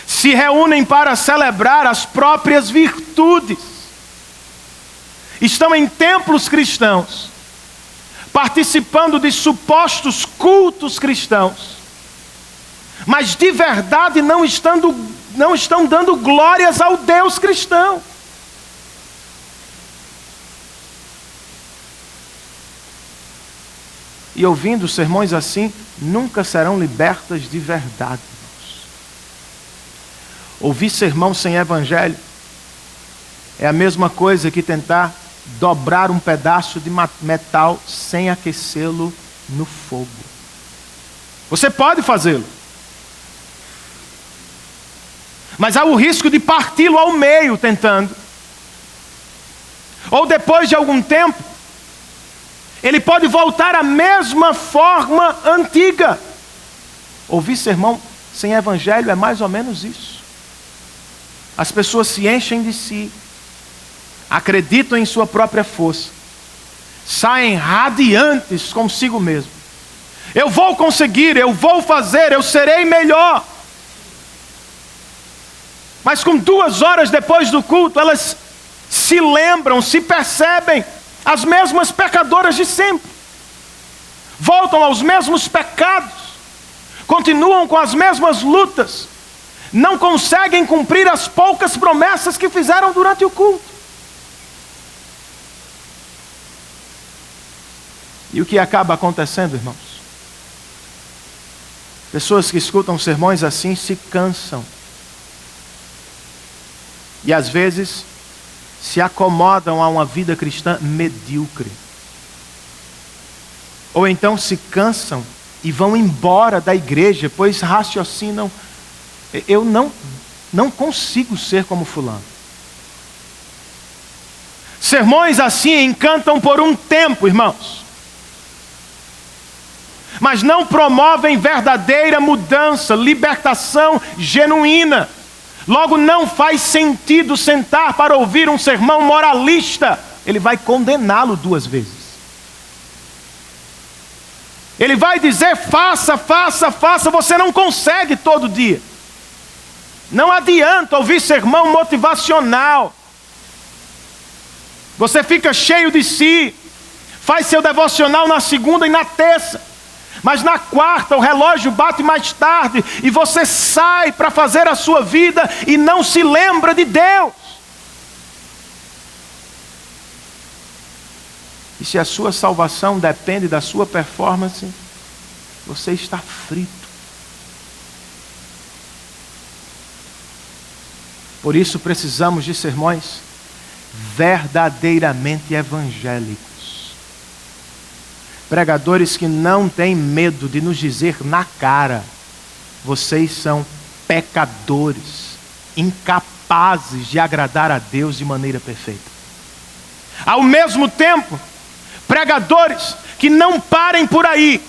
se reúnem para celebrar as próprias virtudes. Estão em templos cristãos, participando de supostos cultos cristãos, mas de verdade não estão dando glórias ao Deus cristão. E ouvindo sermões assim, nunca serão libertas de verdade. Ouvir sermão sem evangelho é a mesma coisa que tentar dobrar um pedaço de metal sem aquecê-lo no fogo. Você pode fazê-lo, mas há o risco de parti-lo ao meio tentando. Ou depois de algum tempo, ele pode voltar à mesma forma antiga. Ouvir sermão sem evangelho é mais ou menos isso. As pessoas se enchem de si, acreditam em sua própria força, saem radiantes consigo mesmo. Eu vou conseguir, eu vou fazer, eu serei melhor. Mas com 2 horas depois do culto, elas se lembram, se percebem as mesmas pecadoras de sempre. Voltam aos mesmos pecados, continuam com as mesmas lutas, não conseguem cumprir as poucas promessas que fizeram durante o culto. E o que acaba acontecendo, irmãos? Pessoas que escutam sermões assim se cansam. E às vezes se acomodam a uma vida cristã medíocre. Ou então se cansam e vão embora da igreja, pois raciocinam: eu não consigo ser como fulano. Sermões assim encantam por um tempo, irmãos, mas não promovem verdadeira mudança, libertação genuína. Logo, não faz sentido sentar para ouvir um sermão moralista. Ele vai condená-lo 2 vezes. Ele vai dizer: faça, faça, faça. Você não consegue todo dia. Não adianta ouvir sermão motivacional. Você fica cheio de si, faz seu devocional na segunda e na terça, mas na quarta o relógio bate mais tarde e você sai para fazer a sua vida e não se lembra de Deus. E se a sua salvação depende da sua performance, você está frito. Por isso precisamos de sermões verdadeiramente evangélicos. Pregadores que não têm medo de nos dizer na cara: vocês são pecadores, incapazes de agradar a Deus de maneira perfeita. Ao mesmo tempo, pregadores que não parem por aí,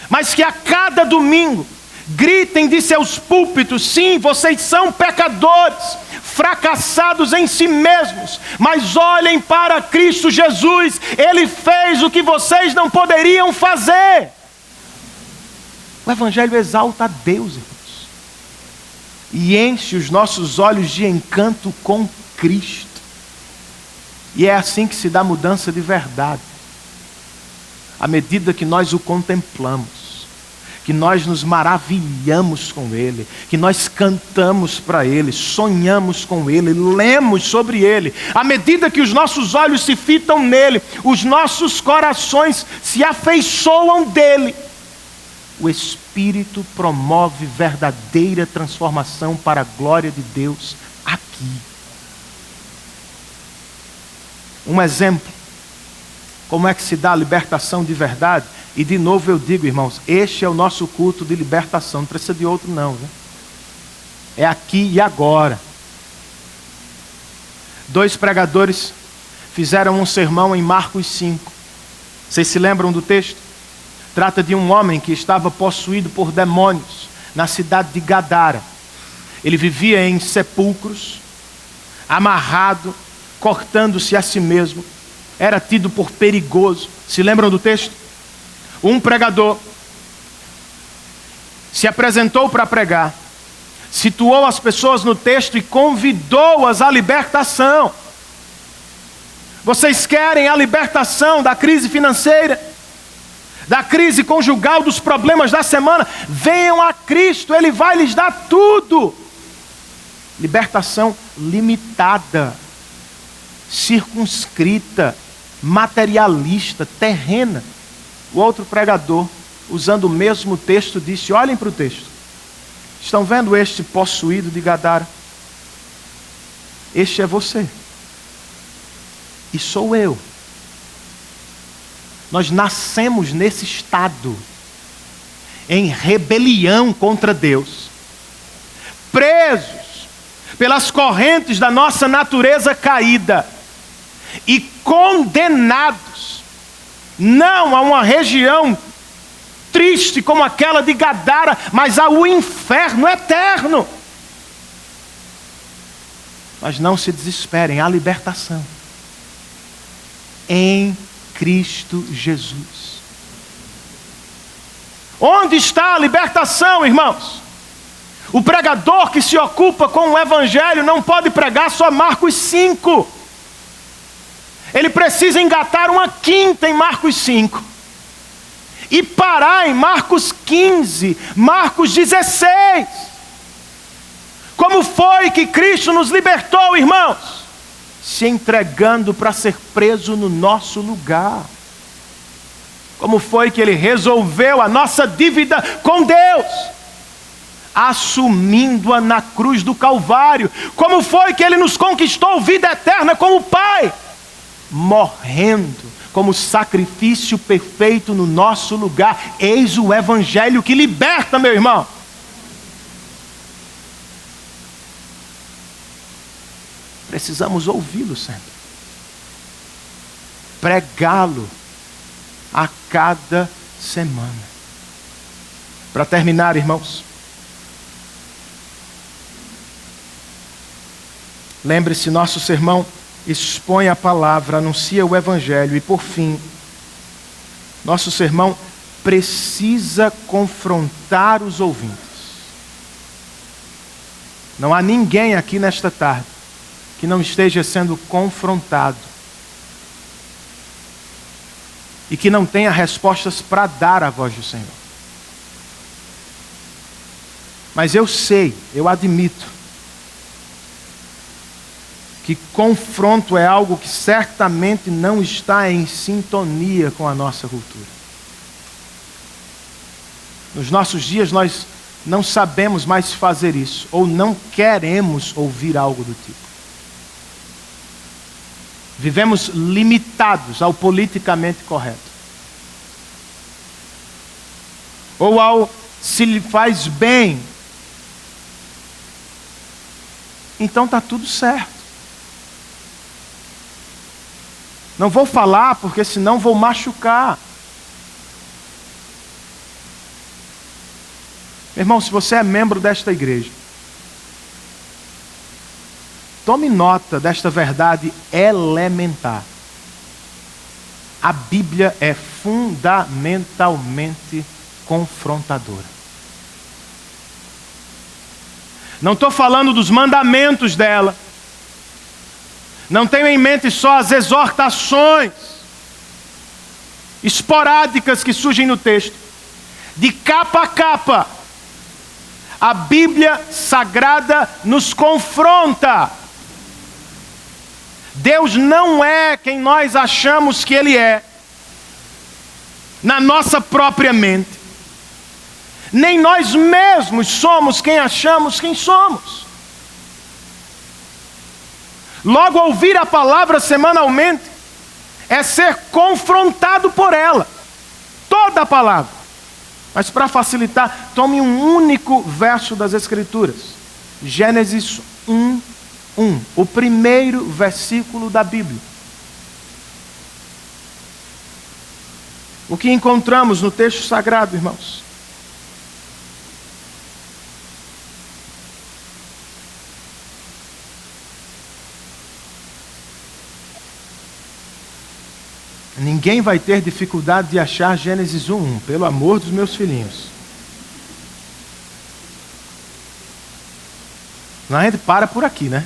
mas que a cada domingo gritem de seus púlpitos: sim, vocês são pecadores, fracassados em si mesmos, mas olhem para Cristo Jesus, Ele fez o que vocês não poderiam fazer. O Evangelho exalta a Deus, irmãos, e enche os nossos olhos de encanto com Cristo. E é assim que se dá mudança de verdade, à medida que nós o contemplamos, que nós nos maravilhamos com Ele, que nós cantamos para Ele, sonhamos com Ele, lemos sobre Ele. À medida que os nossos olhos se fitam nele, os nossos corações se afeiçoam dele, o Espírito promove verdadeira transformação para a glória de Deus aqui. Um exemplo, como é que se dá a libertação de verdade? E de novo eu digo, irmãos, este é o nosso culto de libertação, não precisa de outro não, viu? É aqui e agora. 2 pregadores fizeram um sermão em Marcos 5. Vocês se lembram do texto? Trata de um homem que estava possuído por demônios na cidade de Gadara. Ele vivia em sepulcros, amarrado, cortando-se a si mesmo. Era tido por perigoso. Se lembram do texto? Um pregador se apresentou para pregar, situou as pessoas no texto e convidou-as à libertação. Vocês querem a libertação da crise financeira, da crise conjugal, dos problemas da semana? Venham a Cristo, Ele vai lhes dar tudo. Libertação limitada, circunscrita, materialista, terrena. O outro pregador, usando o mesmo texto, disse: olhem para o texto. Estão vendo este possuído de Gadara? Este é você. E sou eu. Nós nascemos nesse estado, em rebelião contra Deus, presos pelas correntes da nossa natureza caída e condenados não a uma região triste como aquela de Gadara, mas ao inferno eterno. Mas não se desesperem, há libertação em Cristo Jesus. Onde está a libertação, irmãos? O pregador que se ocupa com o evangelho não pode pregar só Marcos 5. Ele precisa engatar uma quinta em Marcos 5. E parar em Marcos 15, Marcos 16. Como foi que Cristo nos libertou, irmãos? Se entregando para ser preso no nosso lugar. Como foi que Ele resolveu a nossa dívida com Deus? Assumindo-a na cruz do Calvário. Como foi que Ele nos conquistou vida eterna com o Pai? Morrendo como sacrifício perfeito no nosso lugar. Eis o evangelho que liberta, meu irmão. Precisamos ouvi-lo sempre, pregá-lo a cada semana. Para terminar, irmãos, lembre-se, nosso sermão expõe a palavra, anuncia o evangelho e, por fim, nosso sermão precisa confrontar os ouvintes. Não há ninguém aqui nesta tarde que não esteja sendo confrontado e que não tenha respostas para dar à voz do Senhor. Mas eu sei, eu admito, que confronto é algo que certamente não está em sintonia com a nossa cultura. Nos nossos dias nós não sabemos mais fazer isso, ou não queremos ouvir algo do tipo. Vivemos limitados ao politicamente correto. Ou ao se lhe faz bem. Então está tudo certo. Não vou falar porque senão vou machucar. Meu irmão, se você é membro desta igreja, tome nota desta verdade elementar. A Bíblia é fundamentalmente confrontadora. Não estou falando dos mandamentos dela. Não tenho em mente só as exortações esporádicas que surgem no texto. De capa a capa, a Bíblia Sagrada nos confronta. Deus não é quem nós achamos que Ele é, na nossa própria mente. Nem nós mesmos somos quem achamos quem somos. Logo, ouvir a palavra semanalmente é ser confrontado por ela. Toda a palavra. Mas para facilitar, tome um único verso das Escrituras. Gênesis 1:1. O primeiro versículo da Bíblia. O que encontramos no texto sagrado, irmãos? Ninguém vai ter dificuldade de achar Gênesis 1:1, pelo amor dos meus filhinhos. Não, a gente para por aqui, né?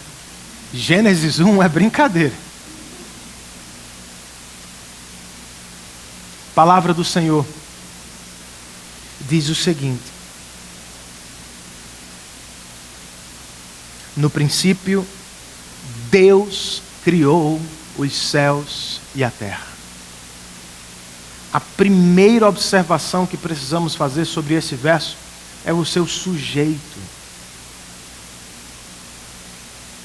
Gênesis 1 é brincadeira. A palavra do Senhor diz o seguinte: no princípio, Deus criou os céus e a terra. A primeira observação que precisamos fazer sobre esse verso é o seu sujeito.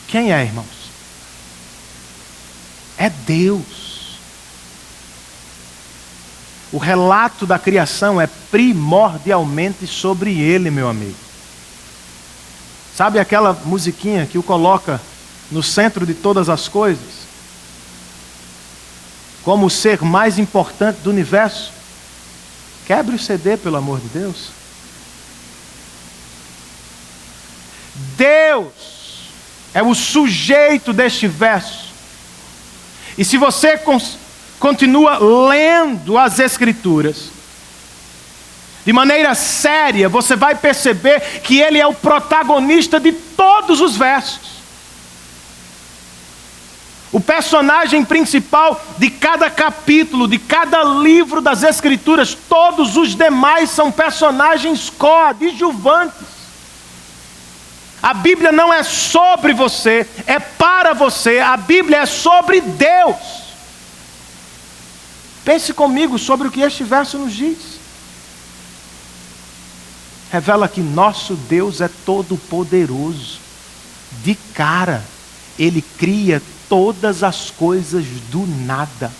Quem é, irmãos? É Deus. O relato da criação é primordialmente sobre Ele, meu amigo. Sabe aquela musiquinha que o coloca no centro de todas as coisas? como o ser mais importante do universo. Quebre o CD, pelo amor de Deus. Deus é o sujeito deste verso. E se você continua lendo as Escrituras de maneira séria, você vai perceber que ele é o protagonista de todos os versos. O personagem principal de cada capítulo, de cada livro das Escrituras. Todos os demais são personagens coadjuvantes. A Bíblia não é sobre você, é para você. A Bíblia é sobre Deus. Pense comigo sobre o que este verso nos diz. Revela que nosso Deus é todo-poderoso. De cara, Ele cria todas as coisas do nada.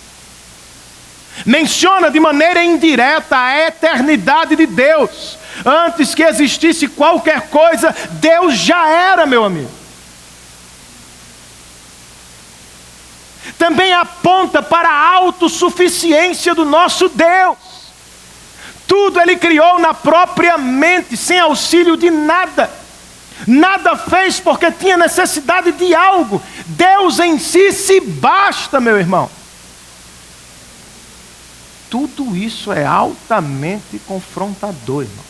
Menciona de maneira indireta a eternidade de Deus. Antes que existisse qualquer coisa, Deus já era, meu amigo. Também aponta para a autossuficiência do nosso Deus. Tudo Ele criou na própria mente, sem auxílio de nada. Nada fez porque tinha necessidade de algo. Deus em si se basta, meu irmão. Tudo isso é altamente confrontador, irmãos.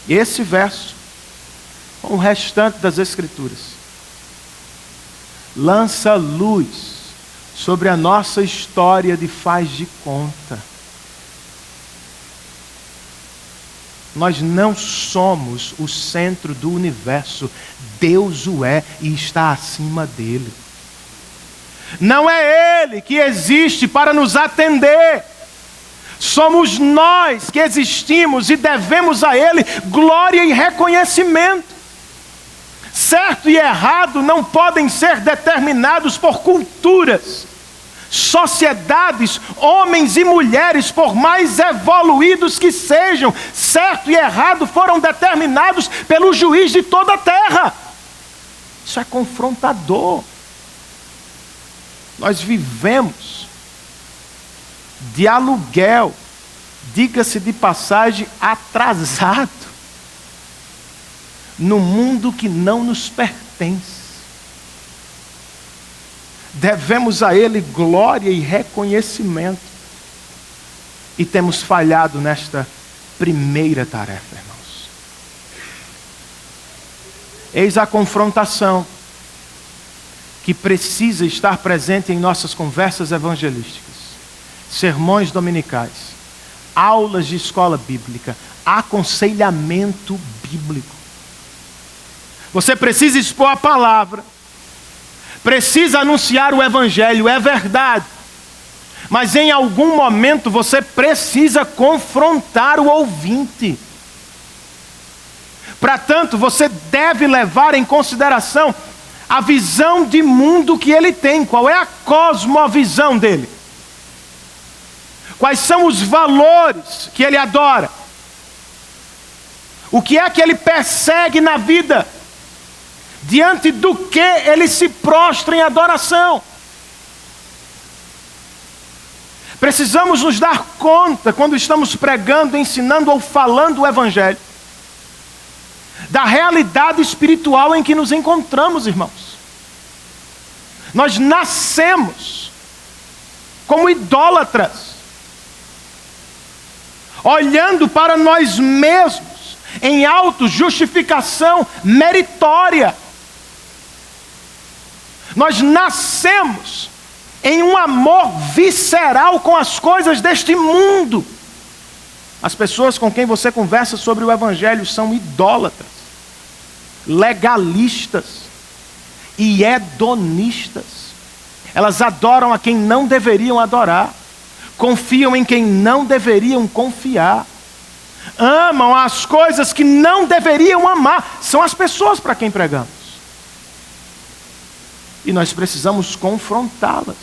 E esse verso, com o restante das Escrituras, lança luz sobre a nossa história de faz de conta. Nós não somos o centro do universo. Deus o é e está acima dele. Não é Ele que existe para nos atender. Somos nós que existimos e devemos a Ele glória e reconhecimento. Certo e errado não podem ser determinados por culturas, sociedades, homens e mulheres, por mais evoluídos que sejam. Certo e errado foram determinados pelo juiz de toda a terra. Isso é confrontador. Nós vivemos de aluguel, diga-se de passagem, atrasado, no mundo que não nos pertence. Devemos a Ele glória e reconhecimento. E temos falhado nesta primeira tarefa, irmãos. Eis a confrontação que precisa estar presente em nossas conversas evangelísticas, sermões dominicais, aulas de escola bíblica, aconselhamento bíblico. Você precisa expor a palavra, precisa anunciar o evangelho, é verdade. Mas em algum momento você precisa confrontar o ouvinte. Para tanto, você deve levar em consideração a visão de mundo que ele tem. Qual é a cosmovisão dele? Quais são os valores que ele adora? O que é que ele persegue na vida? Diante do que ele se prostra em adoração? Precisamos nos dar conta, quando estamos pregando, ensinando ou falando o evangelho, da realidade espiritual em que nos encontramos, irmãos. Nós nascemos como idólatras, olhando para nós mesmos em autojustificação meritória. Nós nascemos em um amor visceral com as coisas deste mundo. As pessoas com quem você conversa sobre o evangelho são idólatras, legalistas e hedonistas. Elas adoram a quem não deveriam adorar, confiam em quem não deveriam confiar, amam as coisas que não deveriam amar. São as pessoas para quem pregamos. E nós precisamos confrontá-las,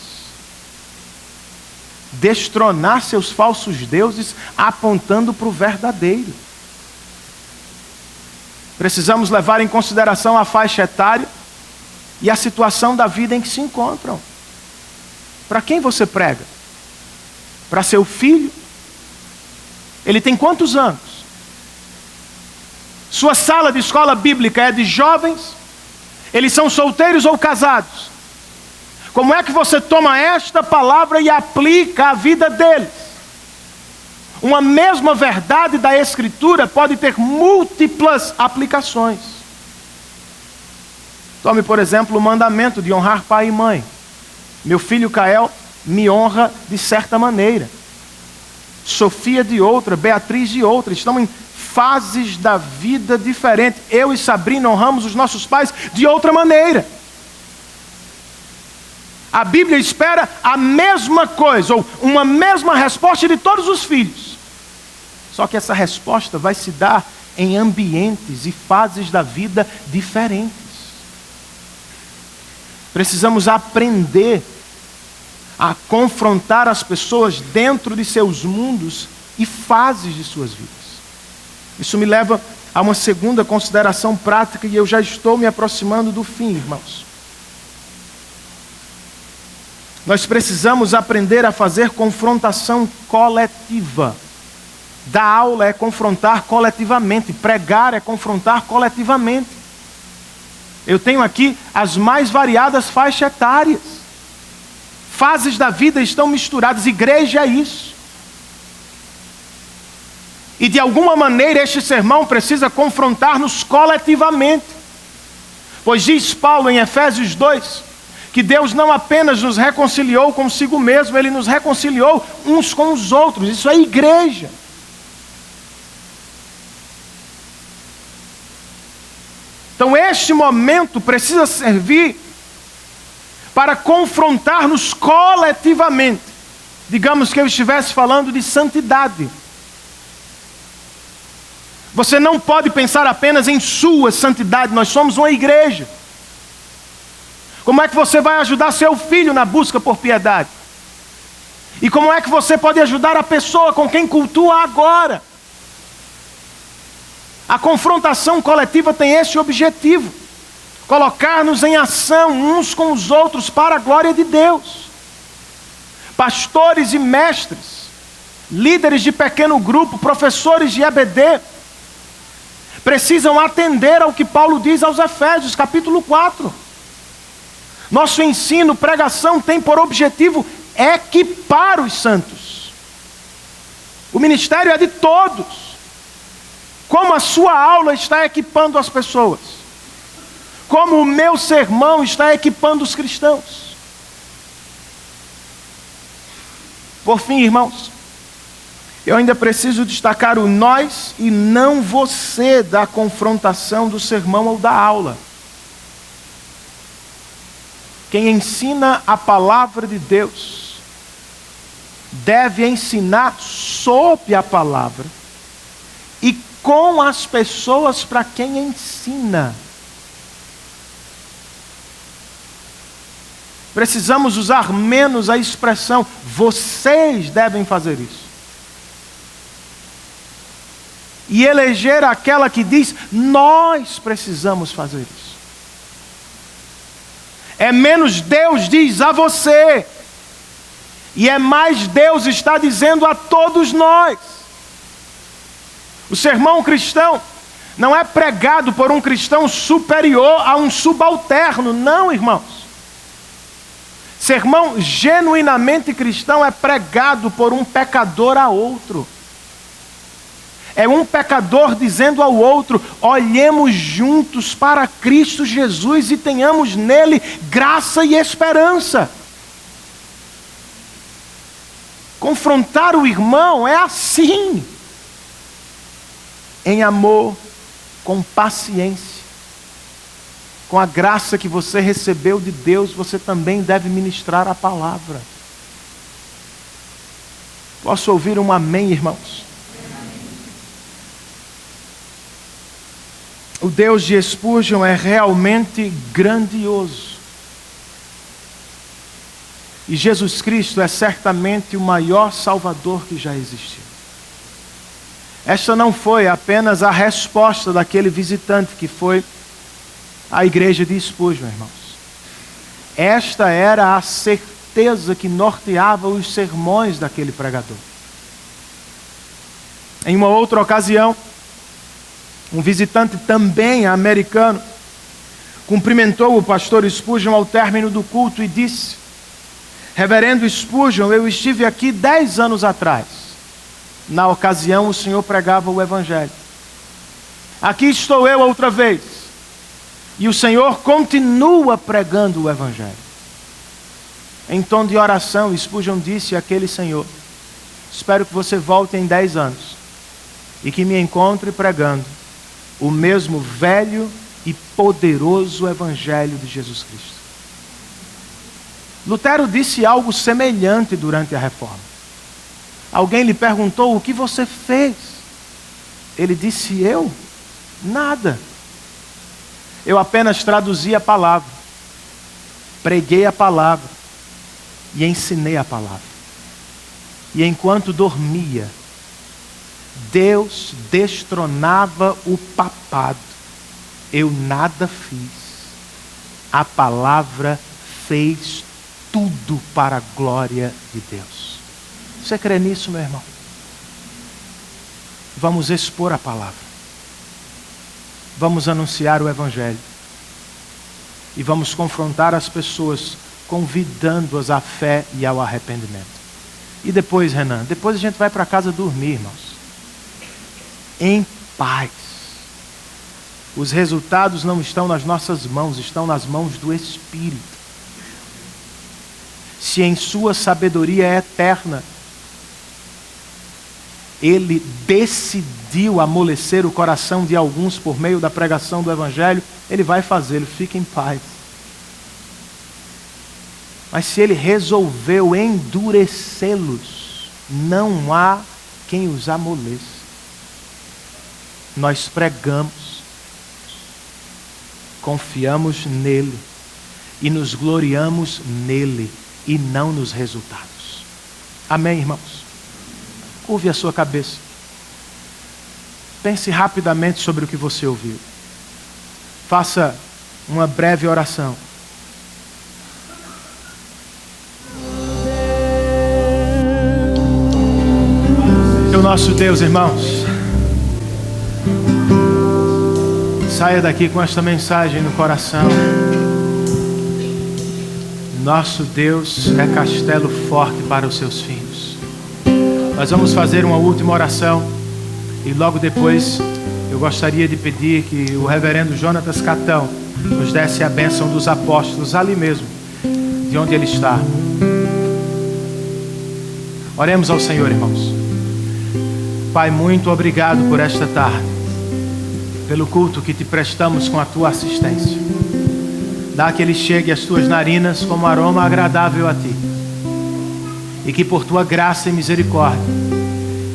destronar seus falsos deuses, apontando para o verdadeiro. Precisamos levar em consideração a faixa etária e a situação da vida em que se encontram. Para quem você prega? Para seu filho? Ele tem quantos anos? Sua sala de escola bíblica é de jovens? Eles são solteiros ou casados? Como é que você toma esta palavra e aplica à vida deles? Uma mesma verdade da Escritura pode ter múltiplas aplicações. Tome, por exemplo, o mandamento de honrar pai e mãe. Meu filho Kael me honra de certa maneira. Sofia de outra, Beatriz de outra. Estão em fases da vida diferentes. Eu e Sabrina honramos os nossos pais de outra maneira. A Bíblia espera a mesma coisa, ou uma mesma resposta de todos os filhos. Só que essa resposta vai se dar em ambientes e fases da vida diferentes. Precisamos aprender a confrontar as pessoas dentro de seus mundos e fases de suas vidas. Isso me leva a uma segunda consideração prática, e eu já estou me aproximando do fim, irmãos. Nós precisamos aprender a fazer confrontação coletiva. Dar aula é confrontar coletivamente, pregar é confrontar coletivamente. Eu tenho aqui as mais variadas faixas etárias. Fases da vida estão misturadas, igreja é isso. E de alguma maneira este sermão precisa confrontar-nos coletivamente. Pois diz Paulo em Efésios 2, que Deus não apenas nos reconciliou consigo mesmo, Ele nos reconciliou uns com os outros. Isso é igreja. Então este momento precisa servir para confrontar-nos coletivamente. Digamos que eu estivesse falando de santidade. Você não pode pensar apenas em sua santidade, nós somos uma igreja. Como é que você vai ajudar seu filho na busca por piedade? E como é que você pode ajudar a pessoa com quem cultua agora? A confrontação coletiva tem esse objetivo: colocar-nos em ação uns com os outros para a glória de Deus. Pastores e mestres, líderes de pequeno grupo, professores de EBD, precisam atender ao que Paulo diz aos Efésios, capítulo 4. Nosso ensino, pregação, tem por objetivo equipar os santos. O ministério é de todos. Como a sua aula está equipando as pessoas? Como o meu sermão está equipando os cristãos? Por fim, irmãos, eu ainda preciso destacar o nós e não você da confrontação do sermão ou da aula. Quem ensina a palavra de Deus deve ensinar sob a palavra e com as pessoas para quem ensina. Precisamos usar menos a expressão vocês devem fazer isso, e eleger aquela que diz nós precisamos fazer isso. É menos Deus diz a você, e é mais Deus está dizendo a todos nós. O sermão cristão não é pregado por um cristão superior a um subalterno, não, irmãos. Sermão genuinamente cristão é pregado por um pecador a outro. É um pecador dizendo ao outro: olhemos juntos para Cristo Jesus e tenhamos nele graça e esperança. Confrontar o irmão é assim, em amor, com paciência. Com a graça que você recebeu de Deus, você também deve ministrar a palavra. Posso ouvir um amém, irmãos? O Deus de Spurgeon é realmente grandioso. E Jesus Cristo é certamente o maior Salvador que já existiu. Esta não foi apenas a resposta daquele visitante que foi à igreja de Spurgeon, irmãos. Esta era a certeza certeza que norteava os sermões daquele pregador. Em uma outra ocasião, um visitante também americano cumprimentou o pastor Spurgeon ao término do culto e disse: Reverendo Spurgeon, eu estive aqui 10 anos atrás. Na ocasião, o senhor pregava o Evangelho. Aqui estou eu outra vez. E o senhor continua pregando o Evangelho. Em tom de oração, Spurgeon disse àquele senhor: espero que você volte em 10 anos e que me encontre pregando o mesmo velho e poderoso Evangelho de Jesus Cristo. Lutero disse algo semelhante durante a Reforma. Alguém lhe perguntou: o que você fez? Ele disse: eu? Nada. Eu apenas traduzi a palavra, preguei a palavra e ensinei a palavra. E enquanto dormia, Deus destronava o papado. Eu nada fiz. A palavra fez tudo para a glória de Deus. Você crê nisso, meu irmão? Vamos expor a palavra. Vamos anunciar o Evangelho. E vamos confrontar as pessoas, convidando-as à fé e ao arrependimento. E depois, Renan, depois a gente vai para casa dormir, irmãos. Em paz. Os resultados não estão nas nossas mãos, estão nas mãos do Espírito. Se em sua sabedoria eterna Ele decidiu amolecer o coração de alguns por meio da pregação do Evangelho, Ele vai fazê-lo, fique em paz. Mas se Ele resolveu endurecê-los, não há quem os amoleça. Nós pregamos, confiamos nele e nos gloriamos nele e não nos resultados. Amém, irmãos? Curve a sua cabeça. Pense rapidamente sobre o que você ouviu. Faça uma breve oração. Seu nosso Deus, irmãos, saia daqui com esta mensagem no coração. Nosso Deus é castelo forte para os seus filhos. Nós vamos fazer uma última oração e logo depois eu gostaria de pedir que o reverendo Jonatas Catão nos desse a bênção dos apóstolos ali mesmo, de onde ele está. Oremos ao Senhor, irmãos. Pai, muito obrigado por esta tarde, pelo culto que te prestamos com a tua assistência. Dá que ele chegue às tuas narinas como aroma agradável a ti. E que por tua graça e misericórdia,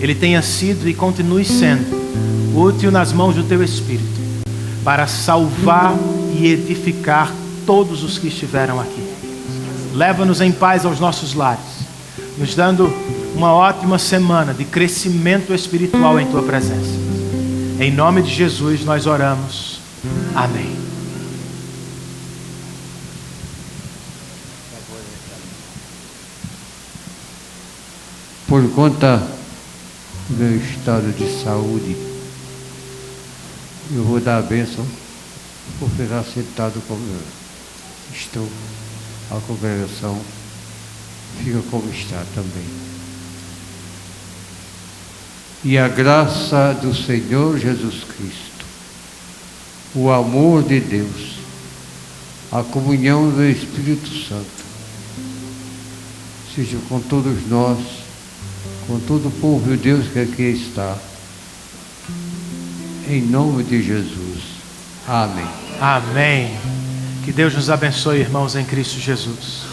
ele tenha sido e continue sendo útil nas mãos do teu Espírito, para salvar e edificar todos os que estiveram aqui. Leva-nos em paz aos nossos lares, nos dando uma ótima semana de crescimento espiritual em tua presença. Em nome de Jesus nós oramos. Amém. Por conta do meu estado de saúde, eu vou dar a bênção por ficar sentado como eu estou. A congregação fica como está também. E a graça do Senhor Jesus Cristo, o amor de Deus, a comunhão do Espírito Santo, seja com todos nós, com todo o povo de Deus que aqui está, em nome de Jesus. Amém. Amém. Que Deus nos abençoe, irmãos, em Cristo Jesus.